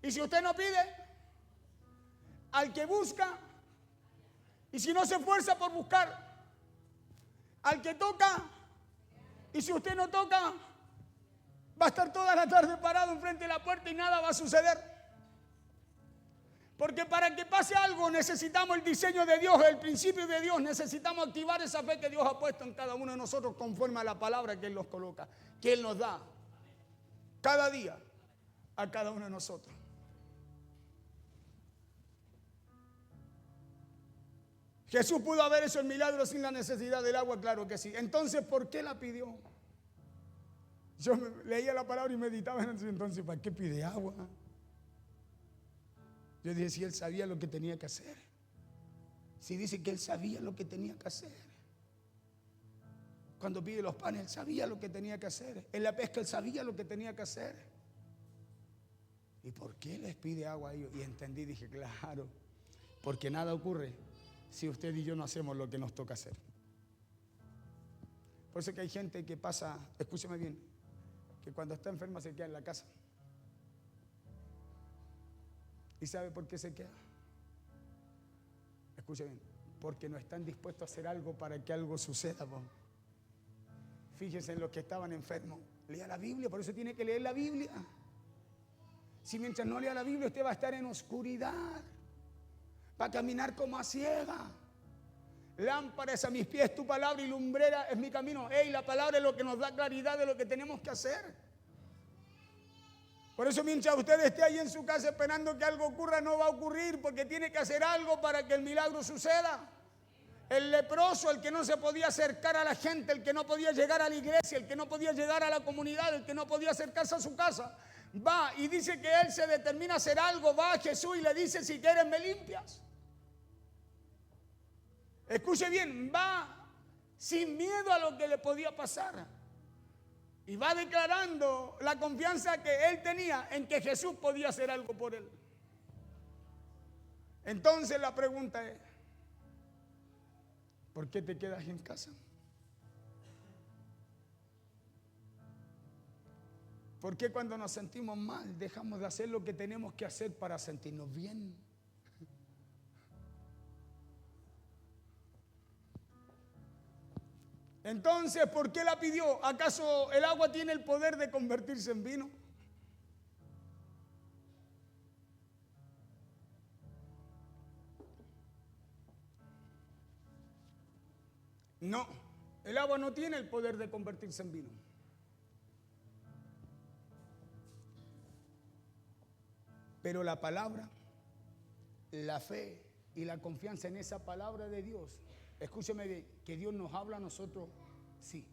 y si usted no pide, al que busca, y si no se esfuerza por buscar, al que toca, y si usted no toca, va a estar toda la tarde parado enfrente de la puerta y nada va a suceder. Porque para que pase algo necesitamos el diseño de Dios, el principio de Dios. Necesitamos activar esa fe que Dios ha puesto en cada uno de nosotros conforme a la palabra que Él nos coloca, que Él nos da cada día a cada uno de nosotros. Jesús pudo haber hecho el milagro sin la necesidad del agua, claro que sí. Entonces, ¿por qué la pidió? Yo leía la palabra y meditaba en ese entonces, ¿para qué pide agua? Yo dije, si Él sabía lo que tenía que hacer. Si dice que Él sabía lo que tenía que hacer. Cuando pide los panes, Él sabía lo que tenía que hacer. En la pesca, Él sabía lo que tenía que hacer. ¿Y por qué les pide agua a ellos? Y entendí, dije, claro, porque nada ocurre si usted y yo no hacemos lo que nos toca hacer. Por eso que hay gente que pasa, escúcheme bien, que cuando está enferma se queda en la casa. ¿Y sabe por qué se queda? Escuche bien, porque no están dispuestos a hacer algo para que algo suceda. Fíjense en los que estaban enfermos. Lea la Biblia, por eso tiene que leer la Biblia. Si mientras no lea la Biblia usted va a estar en oscuridad, va a caminar como a ciega. Lámpara es a mis pies tu palabra y lumbrera es mi camino. La palabra es lo que nos da claridad de lo que tenemos que hacer. Por eso mientras usted esté ahí en su casa esperando que algo ocurra, no va a ocurrir, porque tiene que hacer algo para que el milagro suceda. El leproso, el que no se podía acercar a la gente, el que no podía llegar a la iglesia, el que no podía llegar a la comunidad, el que no podía acercarse a su casa, va y dice que él se determina a hacer algo, va a Jesús y le dice, si quieres me limpias. Escuche bien, va sin miedo a lo que le podía pasar. Y va declarando la confianza que él tenía en que Jesús podía hacer algo por él. Entonces la pregunta es, ¿por qué te quedas en casa? ¿Por qué cuando nos sentimos mal dejamos de hacer lo que tenemos que hacer para sentirnos bien? Entonces, ¿por qué la pidió? ¿Acaso el agua tiene el poder de convertirse en vino? No, el agua no tiene el poder de convertirse en vino. Pero la palabra, la fe y la confianza en esa palabra de Dios, escúcheme bien, que Dios nos habla a nosotros, sí.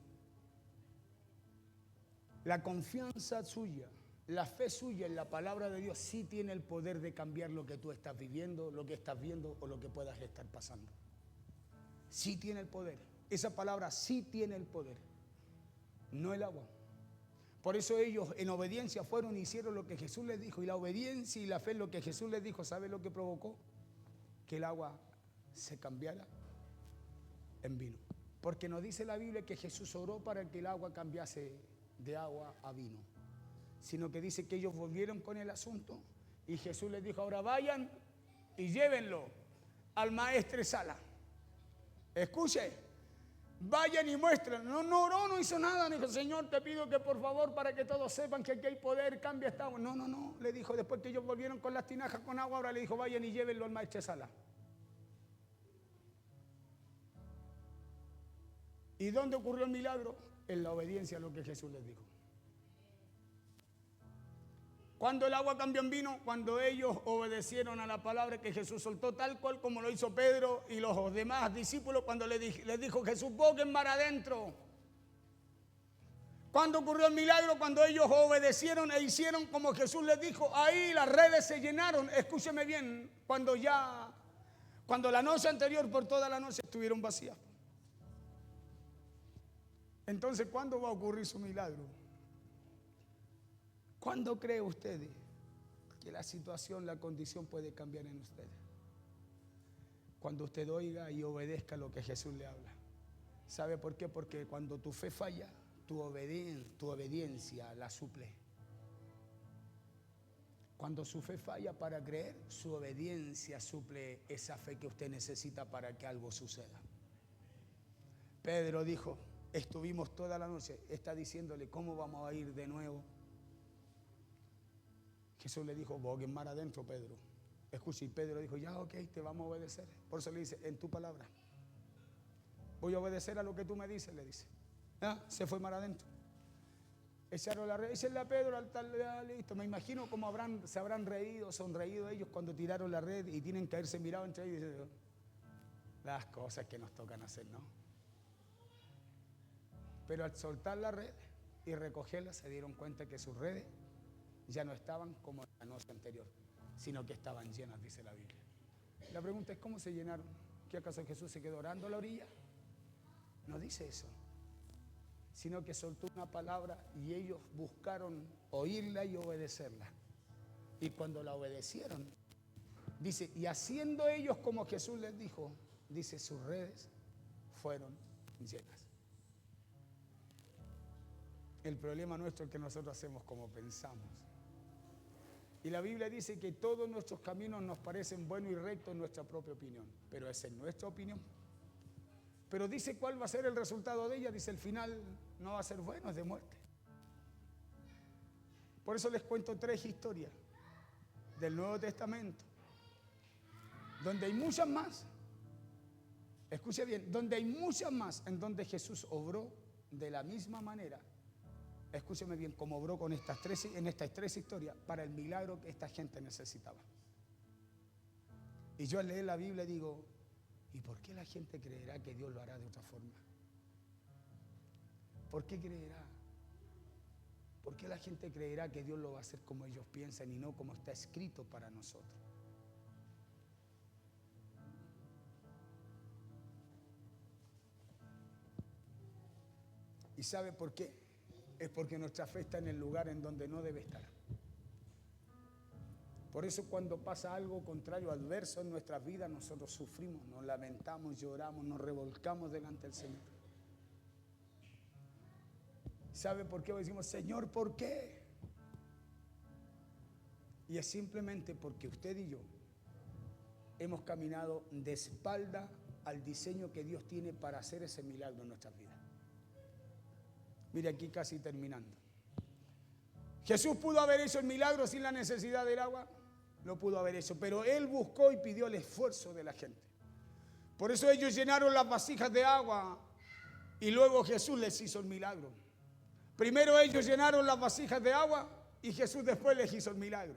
La confianza suya, la fe suya en la palabra de Dios sí tiene el poder de cambiar lo que tú estás viviendo, lo que estás viendo o lo que puedas estar pasando. Sí tiene el poder. Esa palabra sí tiene el poder, no el agua. Por eso ellos en obediencia fueron y hicieron lo que Jesús les dijo. Y la obediencia y la fe en lo que Jesús les dijo, ¿sabe lo que provocó? Que el agua se cambiara en vino. Porque nos dice la Biblia que Jesús oró para que el agua cambiase de agua a vino. Sino que dice que ellos volvieron con el asunto y Jesús les dijo, ahora vayan y llévenlo al maestresala. Escuche. Vayan y muestren. No oró, no hizo nada. Dijo, Señor, te pido que por favor, para que todos sepan que aquí hay poder, cambia esta agua. No. Le dijo, después que ellos volvieron con las tinajas con agua, ahora le dijo, vayan y llévenlo al maestresala. ¿Y dónde ocurrió el milagro? En la obediencia a lo que Jesús les dijo. Cuando el agua cambió en vino, cuando ellos obedecieron a la palabra que Jesús soltó, tal cual como lo hizo Pedro y los demás discípulos, cuando les dijo Jesús, boquen mar adentro. Cuando ocurrió el milagro, cuando ellos obedecieron e hicieron como Jesús les dijo, ahí las redes se llenaron. Escúcheme bien, cuando la noche anterior por toda la noche estuvieron vacías. Entonces, ¿cuándo va a ocurrir su milagro? ¿Cuándo cree usted que la situación, la condición puede cambiar en usted? Cuando usted oiga y obedezca lo que Jesús le habla. ¿Sabe por qué? Porque cuando tu fe falla, tu obediencia la suple. Cuando su fe falla para creer, su obediencia suple esa fe que usted necesita para que algo suceda. Pedro dijo, estuvimos toda la noche, está diciéndole, ¿cómo vamos a ir de nuevo? Jesús le dijo, boquen mar adentro, Pedro. Escucha, y Pedro dijo, ya, ok, te vamos a obedecer. Por eso le dice, en tu palabra. Voy a obedecer a lo que tú me dices, le dice. Se fue mar adentro. Echaron la red, échenle a Pedro al tal, listo. Me imagino cómo se habrán reído, sonreído ellos cuando tiraron la red y tienen que haberse mirado entre ellos y dicen, las cosas que nos tocan hacer, ¿no? Pero al soltar la red y recogerla, se dieron cuenta que sus redes ya no estaban como la noche anterior, sino que estaban llenas, dice la Biblia. La pregunta es, ¿cómo se llenaron? ¿Qué acaso Jesús se quedó orando a la orilla? No dice eso, sino que soltó una palabra y ellos buscaron oírla y obedecerla. Y cuando la obedecieron, dice, y haciendo ellos como Jesús les dijo, dice, sus redes fueron llenas. El problema nuestro es que nosotros hacemos como pensamos. Y la Biblia dice que todos nuestros caminos nos parecen buenos y rectos en nuestra propia opinión, pero esa es nuestra opinión. Pero dice cuál va a ser el resultado de ella, dice el final no va a ser bueno, es de muerte. Por eso les cuento 3 historias del Nuevo Testamento, donde hay muchas más, escuche bien, donde hay muchas más en donde Jesús obró de la misma manera. Escúcheme bien, como obró en estas 3 historias para el milagro que esta gente necesitaba. Y yo al leer la Biblia digo, ¿y por qué la gente creerá que Dios lo hará de otra forma? ¿Por qué creerá? ¿Por qué la gente creerá que Dios lo va a hacer como ellos piensan y no como está escrito para nosotros? ¿Y sabe por qué? Es porque nuestra fe está en el lugar en donde no debe estar. Por eso cuando pasa algo contrario, adverso en nuestras vidas, nosotros sufrimos, nos lamentamos, lloramos, nos revolcamos delante del Señor. ¿Sabe por qué decimos, Señor, por qué? Y es simplemente porque usted y yo hemos caminado de espalda al diseño que Dios tiene para hacer ese milagro en nuestras vidas. Mire aquí casi terminando. Jesús pudo haber hecho el milagro sin la necesidad del agua. Lo pudo haber hecho, pero Él buscó y pidió el esfuerzo de la gente. Por eso ellos llenaron las vasijas de agua y luego Jesús les hizo el milagro. Primero ellos llenaron las vasijas de agua y Jesús después les hizo el milagro.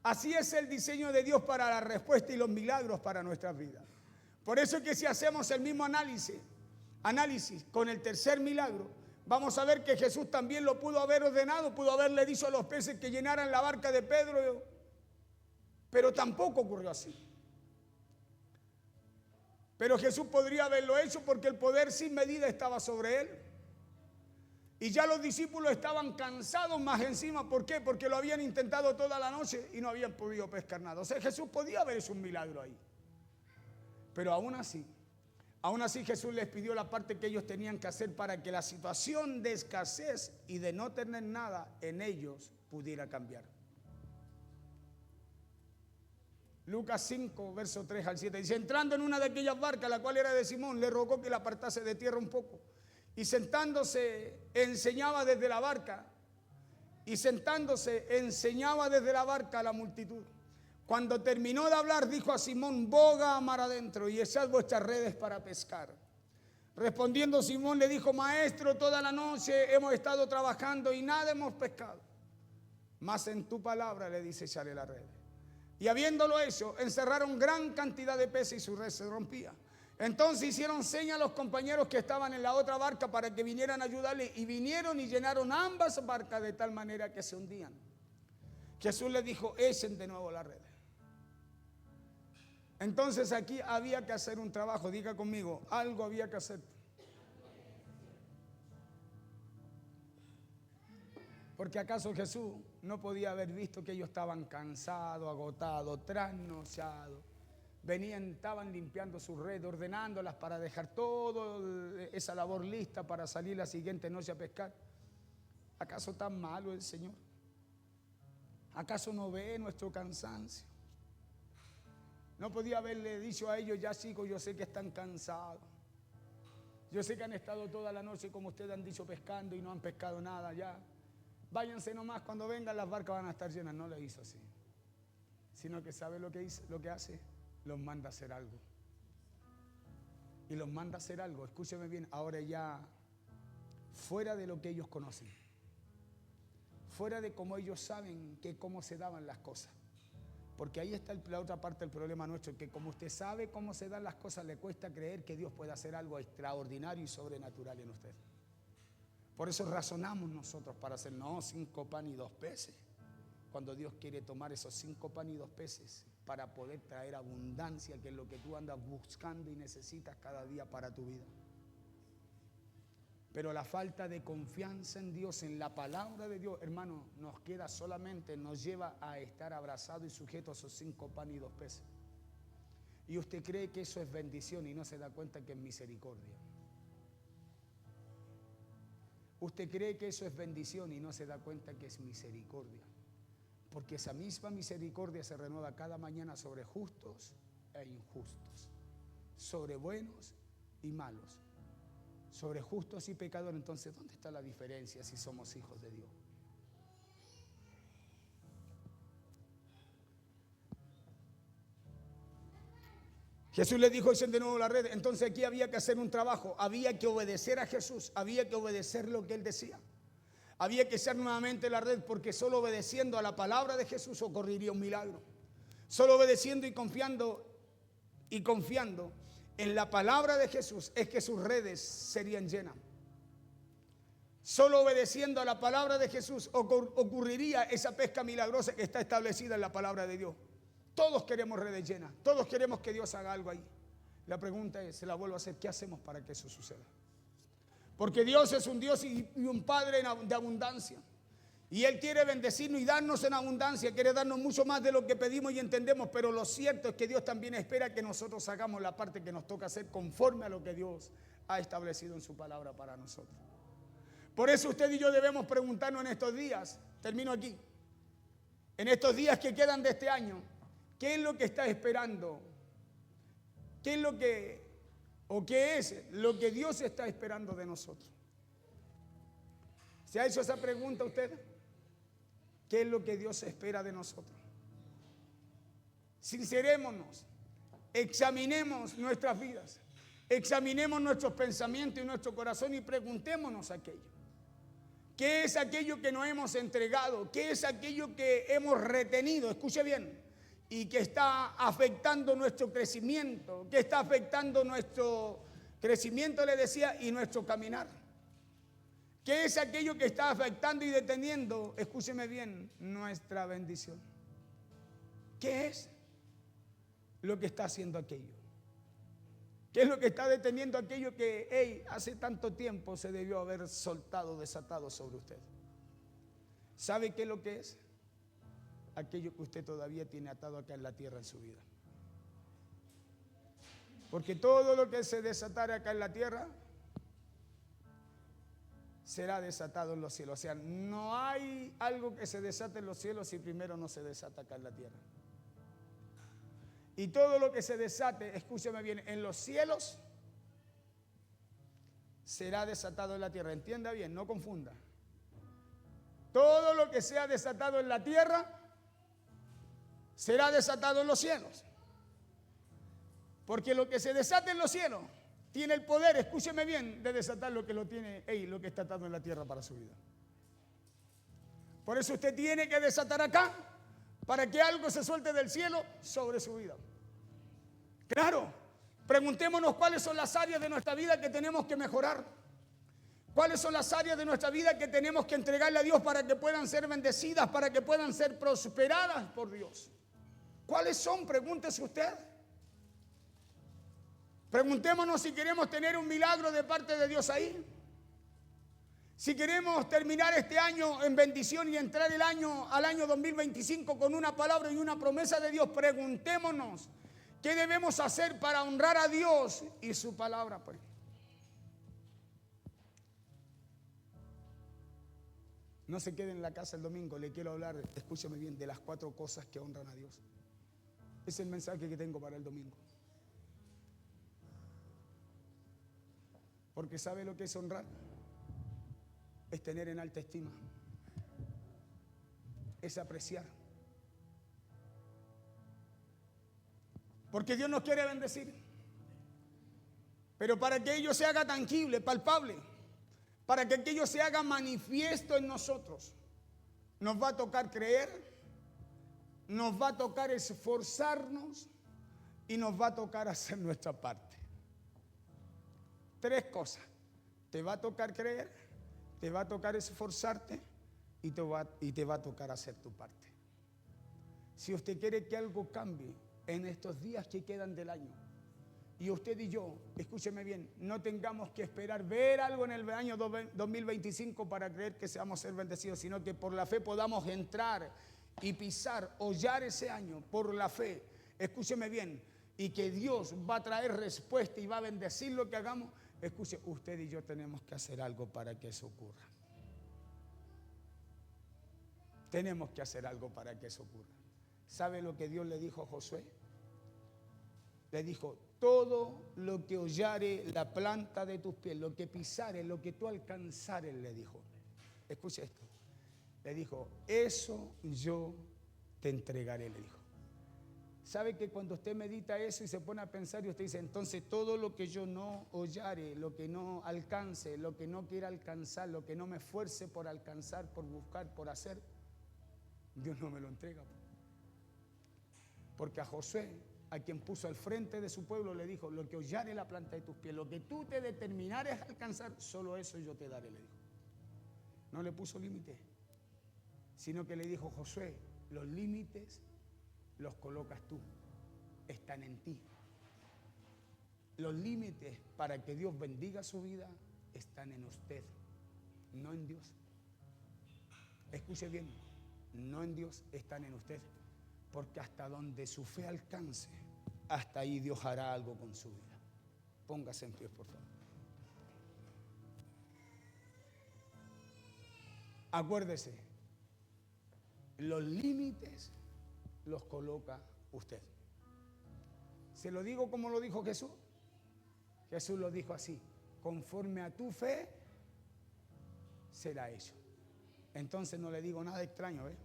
Así es el diseño de Dios para la respuesta y los milagros para nuestras vidas. Por eso es que si hacemos el mismo análisis con el tercer milagro, vamos a ver que Jesús también lo pudo haber ordenado, pudo haberle dicho a los peces que llenaran la barca de Pedro, pero tampoco ocurrió así. Pero Jesús podría haberlo hecho porque el poder sin medida estaba sobre él. Y ya los discípulos estaban cansados más encima. ¿Por qué? Porque lo habían intentado toda la noche y no habían podido pescar nada. O sea, Jesús podía haber hecho un milagro ahí. Pero aún así Jesús les pidió la parte que ellos tenían que hacer para que la situación de escasez y de no tener nada en ellos pudiera cambiar. Lucas 5, verso 3 al 7, dice, entrando en una de aquellas barcas, la cual era de Simón, le rogó que la apartase de tierra un poco. Y sentándose, enseñaba desde la barca. A la multitud. Cuando terminó de hablar, dijo a Simón, boga a mar adentro y echad vuestras redes para pescar. Respondiendo Simón le dijo, maestro, toda la noche hemos estado trabajando y nada hemos pescado. mas en tu palabra, le dice, echaré la red. Y habiéndolo hecho, encerraron gran cantidad de peces y su red se rompía. Entonces hicieron señas a los compañeros que estaban en la otra barca para que vinieran a ayudarle, y vinieron y llenaron ambas barcas de tal manera que se hundían. Jesús les dijo, echen de nuevo la red. Entonces aquí había que hacer un trabajo, diga conmigo, algo había que hacer. Porque acaso Jesús no podía haber visto que ellos estaban cansados, agotados, trasnochados. Venían, estaban limpiando sus redes, ordenándolas para dejar toda esa labor lista para salir la siguiente noche a pescar. ¿Acaso tan malo el Señor? ¿Acaso no ve nuestro cansancio? No podía haberle dicho a ellos, ya chicos, yo sé que están cansados. Yo sé que han estado toda la noche, como ustedes han dicho, pescando y no han pescado nada ya. Váyanse nomás, cuando vengan las barcas van a estar llenas. No le hizo así, sino que sabe lo que hace, los manda a hacer algo. Y los manda a hacer algo, escúcheme bien, ahora ya fuera de lo que ellos conocen, fuera de cómo ellos saben que cómo se daban las cosas. Porque ahí está la otra parte del problema nuestro, que como usted sabe cómo se dan las cosas, le cuesta creer que Dios pueda hacer algo extraordinario y sobrenatural en usted. Por eso razonamos nosotros para hacer, no, 5 panes y 2 peces. Cuando Dios quiere tomar esos 5 panes y 2 peces para poder traer abundancia, que es lo que tú andas buscando y necesitas cada día para tu vida. Pero la falta de confianza en Dios, en la palabra de Dios, hermano, nos queda solamente, nos lleva a estar abrazados y sujetos a esos 5 panes y 2 peces. Y usted cree que eso es bendición y no se da cuenta que es misericordia. Usted cree que eso es bendición y no se da cuenta que es misericordia. Porque esa misma misericordia se renueva cada mañana sobre justos e injustos, sobre buenos y malos, sobre justos y pecadores. Entonces, ¿dónde está la diferencia si somos hijos de Dios? Jesús les dijo, echen de nuevo la red. Entonces aquí había que hacer un trabajo, había que obedecer a Jesús, había que obedecer lo que Él decía. Había que echar nuevamente la red, porque solo obedeciendo a la palabra de Jesús ocurriría un milagro. Solo obedeciendo y confiando en la palabra de Jesús es que sus redes serían llenas. Solo obedeciendo a la palabra de Jesús ocurriría esa pesca milagrosa que está establecida en la palabra de Dios. Todos queremos redes llenas, todos queremos que Dios haga algo ahí. La pregunta es, se la vuelvo a hacer, ¿qué hacemos para que eso suceda? Porque Dios es un Dios y un Padre de abundancia. Y Él quiere bendecirnos y darnos en abundancia, quiere darnos mucho más de lo que pedimos y entendemos, pero lo cierto es que Dios también espera que nosotros hagamos la parte que nos toca hacer conforme a lo que Dios ha establecido en su palabra para nosotros. Por eso usted y yo debemos preguntarnos en estos días, termino aquí, en estos días que quedan de este año, ¿qué es lo que está esperando? ¿Qué es lo que, o qué es lo que Dios está esperando de nosotros? ¿Se ha hecho esa pregunta usted? ¿Qué es lo que Dios espera de nosotros? Sincerémonos, examinemos nuestras vidas, examinemos nuestros pensamientos y nuestro corazón y preguntémonos aquello. ¿Qué es aquello que no hemos entregado? ¿Qué es aquello que hemos retenido? Escuche bien. Y que está afectando nuestro crecimiento, que está afectando nuestro crecimiento, le decía, y nuestro caminar. ¿Qué es aquello que está afectando y deteniendo, escúcheme bien, nuestra bendición? ¿Qué es lo que está haciendo aquello? ¿Qué es lo que está deteniendo aquello que hace tanto tiempo se debió haber soltado, desatado sobre usted? ¿Sabe qué es lo que es? Aquello que usted todavía tiene atado acá en la tierra en su vida. Porque todo lo que se desatara acá en la tierra será desatado en los cielos. O sea, no hay algo que se desate en los cielos si primero no se desata acá en la tierra. Y todo lo que se desate, escúcheme bien, en los cielos será desatado en la tierra. Entienda bien, no confunda. Todo lo que sea desatado en la tierra será desatado en los cielos. Porque lo que se desata en los cielos tiene el poder, escúcheme bien, de desatar lo que lo tiene, lo que está atado en la tierra para su vida. Por eso usted tiene que desatar acá para que algo se suelte del cielo sobre su vida. Claro, preguntémonos cuáles son las áreas de nuestra vida que tenemos que mejorar. ¿Cuáles son las áreas de nuestra vida que tenemos que entregarle a Dios para que puedan ser bendecidas, para que puedan ser prosperadas por Dios? ¿Cuáles son? Pregúntese usted. Preguntémonos si queremos tener un milagro de parte de Dios ahí. Si queremos terminar este año en bendición y entrar al año 2025 con una palabra y una promesa de Dios, preguntémonos qué debemos hacer para honrar a Dios y su palabra, pues. No se quede en la casa el domingo, le quiero hablar, escúcheme bien, de las 4 cosas que honran a Dios. Es el mensaje que tengo para el domingo. Porque ¿sabe lo que es honrar? Es tener en alta estima. Es apreciar. Porque Dios nos quiere bendecir. Pero para que ello se haga tangible, palpable, para que aquello se haga manifiesto en nosotros, nos va a tocar creer, nos va a tocar esforzarnos y nos va a tocar hacer nuestra parte. 3 cosas. Te va a tocar creer, te va a tocar esforzarte y te va a tocar hacer tu parte. Si usted quiere que algo cambie en estos días que quedan del año, y usted y yo, escúcheme bien, no tengamos que esperar ver algo en el año 2025 para creer que seamos ser bendecidos, sino que por la fe podamos entrar y pisar, hollar ese año por la fe. Escúcheme bien, y que Dios va a traer respuesta y va a bendecir lo que hagamos. Escuche, usted y yo tenemos que hacer algo para que eso ocurra. Tenemos que hacer algo para que eso ocurra. ¿Sabe lo que Dios le dijo a Josué? Le dijo, todo lo que hollare la planta de tus pies, lo que pisare, lo que tú alcanzares, le dijo. Escuche esto. Le dijo, eso yo te entregaré, le dijo. ¿Sabe que cuando usted medita eso y se pone a pensar y usted dice, entonces todo lo que yo no hollare, lo que no alcance, lo que no quiera alcanzar, lo que no me esfuerce por alcanzar, por buscar, por hacer, Dios no me lo entrega? Porque a Josué, a quien puso al frente de su pueblo, le dijo, lo que hollare la planta de tus pies, lo que tú te determinares a alcanzar, solo eso yo te daré, le dijo. No le puso límite, sino que le dijo, Josué, los límites los colocas tú, están en ti. Los límites para que Dios bendiga su vida están en usted, no en Dios. Escuche bien, no en Dios, están en usted. Porque hasta donde su fe alcance, hasta ahí Dios hará algo con su vida. Póngase en pie, por favor. Acuérdese, los límites los coloca usted. Se lo digo como lo dijo Jesús. Jesús lo dijo así, conforme a tu fe será hecho. Entonces no le digo nada extraño, ¿eh?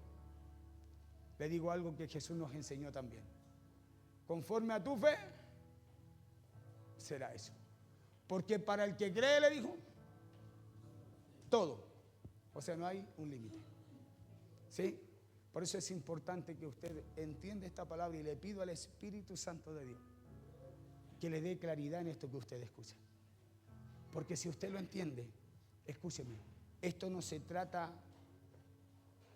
Le digo algo que Jesús nos enseñó también. Conforme a tu fe, será eso. Porque para el que cree, le dijo, todo. O sea, no hay un límite. ¿Sí? Por eso es importante que usted entienda esta palabra y le pido al Espíritu Santo de Dios que le dé claridad en esto que usted escucha. Porque si usted lo entiende, escúcheme, esto no se trata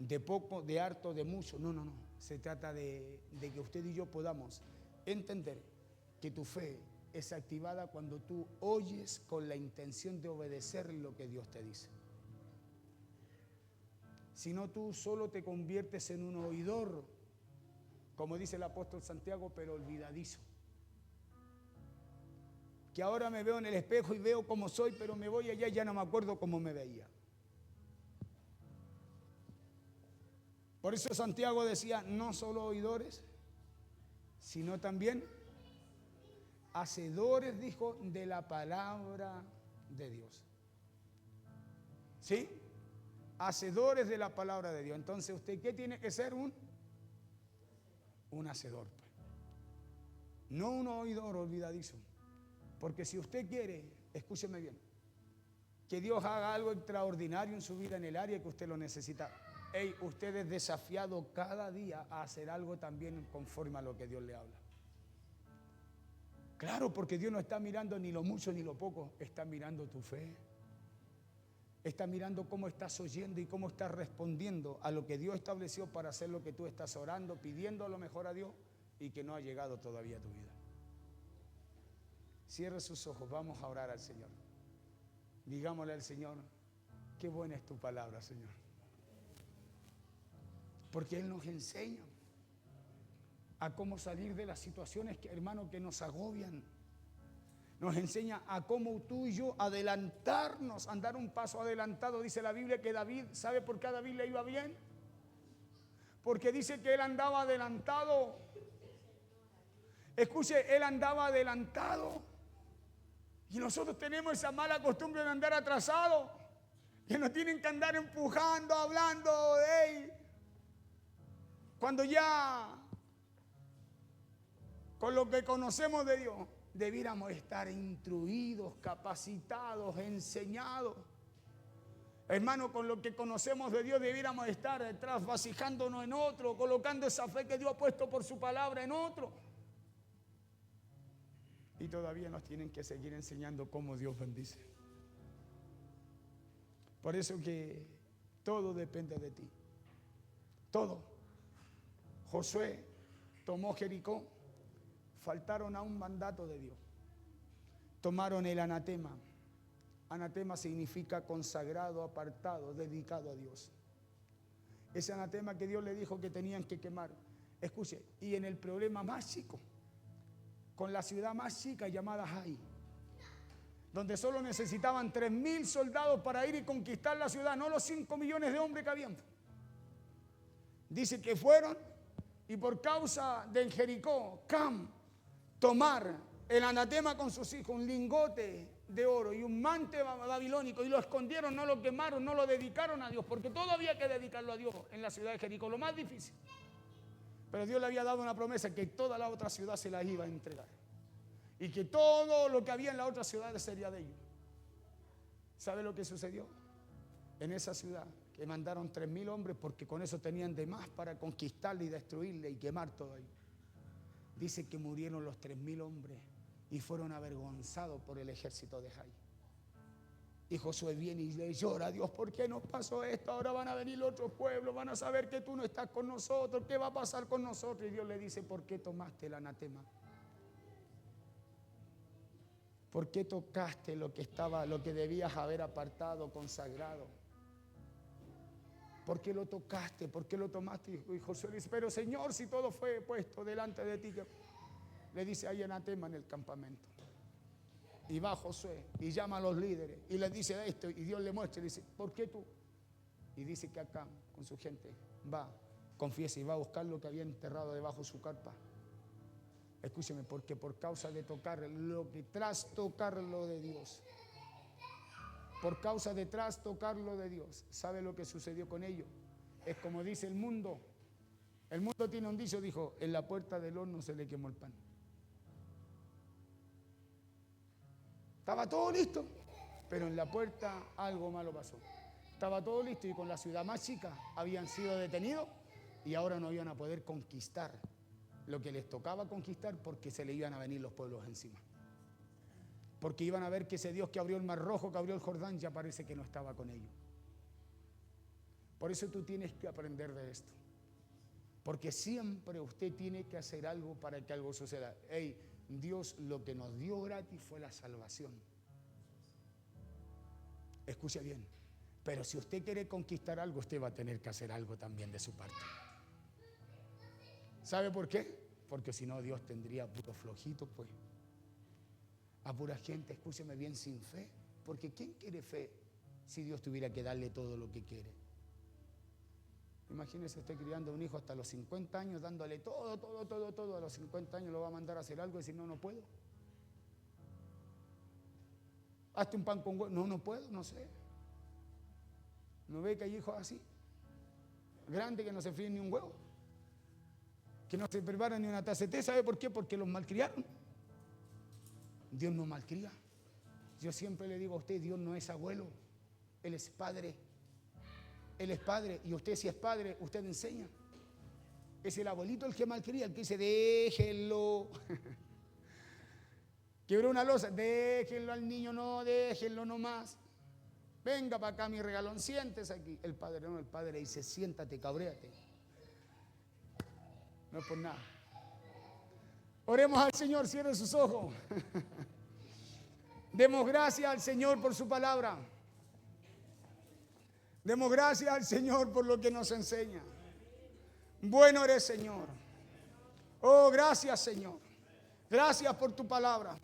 de poco, de harto, de mucho. No, no, no. Se trata de que usted y yo podamos entender que tu fe es activada cuando tú oyes con la intención de obedecer lo que Dios te dice. Si no, tú solo te conviertes en un oidor, como dice el apóstol Santiago, pero olvidadizo. Que ahora me veo en el espejo y veo cómo soy, pero me voy allá y ya no me acuerdo cómo me veía. Por eso Santiago decía, no solo oidores, sino también hacedores, dijo, de la palabra de Dios. ¿Sí? Hacedores de la palabra de Dios. Entonces, ¿usted qué tiene que ser? Un hacedor. No un oidor olvidadizo. Porque si usted quiere, escúcheme bien, que Dios haga algo extraordinario en su vida en el área que usted lo necesita, Hey, usted es desafiado cada día a hacer algo también conforme a lo que Dios le habla. Claro, porque Dios no está mirando ni lo mucho ni lo poco, está mirando tu fe. Está mirando cómo estás oyendo y cómo estás respondiendo a lo que Dios estableció para hacer lo que tú estás orando, pidiendo lo mejor a Dios y que no ha llegado todavía a tu vida. Cierre sus ojos, vamos a orar al Señor. Digámosle al Señor, qué buena es tu palabra, Señor. Porque Él nos enseña a cómo salir de las situaciones, hermano, que nos agobian. Nos enseña a cómo tú y yo adelantarnos, andar un paso adelantado. Dice la Biblia que David, ¿sabe por qué a David le iba bien? Porque dice que él andaba adelantado. Escuche, él andaba adelantado. Y nosotros tenemos esa mala costumbre de andar atrasado. Que nos tienen que andar empujando, hablando. Hey. Cuando ya, con lo que conocemos de Dios, debiéramos estar instruidos, capacitados, enseñados. Hermano, con lo que conocemos de Dios debiéramos estar trasvasijándonos en otro, colocando esa fe que Dios ha puesto por su palabra en otro. Y todavía nos tienen que seguir enseñando cómo Dios bendice. Por eso que todo depende de ti. Todo. Josué tomó Jericó. Faltaron a un mandato de Dios. Tomaron el anatema. Anatema significa consagrado, apartado, dedicado a Dios. Ese anatema que Dios le dijo que tenían que quemar. Escuche, y en el problema más chico, con la ciudad más chica llamada Jai, donde solo necesitaban 3,000 soldados para ir y conquistar la ciudad, no los 5 millones de hombres que habían. Dice que fueron y por causa del Jericó, Cam, tomar el anatema con sus hijos, un lingote de oro y un mante babilónico, y lo escondieron, no lo quemaron, no lo dedicaron a Dios, porque todo había que dedicarlo a Dios en la ciudad de Jericó, lo más difícil. Pero Dios le había dado una promesa que toda la otra ciudad se la iba a entregar y que todo lo que había en la otra ciudad sería de ellos. ¿Sabe lo que sucedió? En esa ciudad que mandaron 3,000 hombres porque con eso tenían de más para conquistarle y destruirle y quemar todo ahí. Dice que murieron los 3,000 hombres y fueron avergonzados por el ejército de Jai. Y Josué viene y le llora a Dios, ¿por qué nos pasó esto? Ahora van a venir otros pueblos, van a saber que tú no estás con nosotros, ¿qué va a pasar con nosotros? Y Dios le dice, ¿por qué tomaste el anatema? ¿Por qué tocaste lo que debías haber apartado, consagrado? ¿Por qué lo tocaste? ¿Por qué lo tomaste? Y Josué dice, pero Señor, si todo fue puesto delante de ti. Le dice, hay anatema en el campamento. Y va Josué y llama a los líderes y les dice esto, y Dios le muestra y dice, ¿por qué tú? Y dice que acá con su gente va, confiesa y va a buscar lo que había enterrado debajo de su carpa. Escúcheme, porque por causa de tocar lo que tras tocar lo de Dios, por causa de tras tocar lo de Dios, ¿sabe lo que sucedió con ellos? Es como dice el mundo tiene un dicho, dijo, en la puerta del horno se le quemó el pan. Estaba todo listo, pero en la puerta algo malo pasó. Estaba todo listo y con la ciudad más chica habían sido detenidos y ahora no iban a poder conquistar lo que les tocaba conquistar porque se le iban a venir los pueblos encima. Porque iban a ver que ese Dios que abrió el Mar Rojo, que abrió el Jordán, ya parece que no estaba con ellos. Por eso tú tienes que aprender de esto. Porque siempre usted tiene que hacer algo para que algo suceda. Hey, Dios lo que nos dio gratis fue la salvación. Escuche bien. Pero si usted quiere conquistar algo, usted va a tener que hacer algo también de su parte. ¿Sabe por qué? Porque si no, Dios tendría puros flojitos, pues. A pura gente, escúcheme bien, sin fe. Porque ¿quién quiere fe si Dios tuviera que darle todo lo que quiere? Imagínese usted criando a un hijo hasta los 50 años, dándole todo. A los 50 años lo va a mandar a hacer algo y decir, no puedo. Hazte un pan con huevo. No puedo, no sé. ¿No ve que hay hijos así? Grandes que no se fríen ni un huevo. Que no se preparan ni una taza de té. ¿Sabe por qué? Porque los malcriaron. Dios no malcría. Yo siempre le digo a usted, Dios no es abuelo, Él es padre. Él es padre y usted, si es padre, usted enseña. Es el abuelito el que malcría, el que dice, déjenlo. Quebró una losa, déjenlo al niño, no, déjenlo nomás. Venga para acá, mi regalón, siéntese aquí. El padre no, el padre dice, siéntate, cabréate. No es por nada. Oremos al Señor, cierre sus ojos. Demos gracias al Señor por su palabra. Demos gracias al Señor por lo que nos enseña. Bueno eres, Señor. Oh, gracias, Señor. Gracias por tu palabra.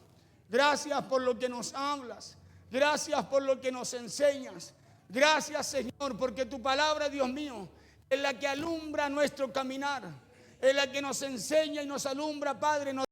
Gracias por lo que nos hablas. Gracias por lo que nos enseñas. Gracias, Señor, porque tu palabra, Dios mío, es la que alumbra nuestro caminar. Es la que nos enseña y nos alumbra, Padre, nos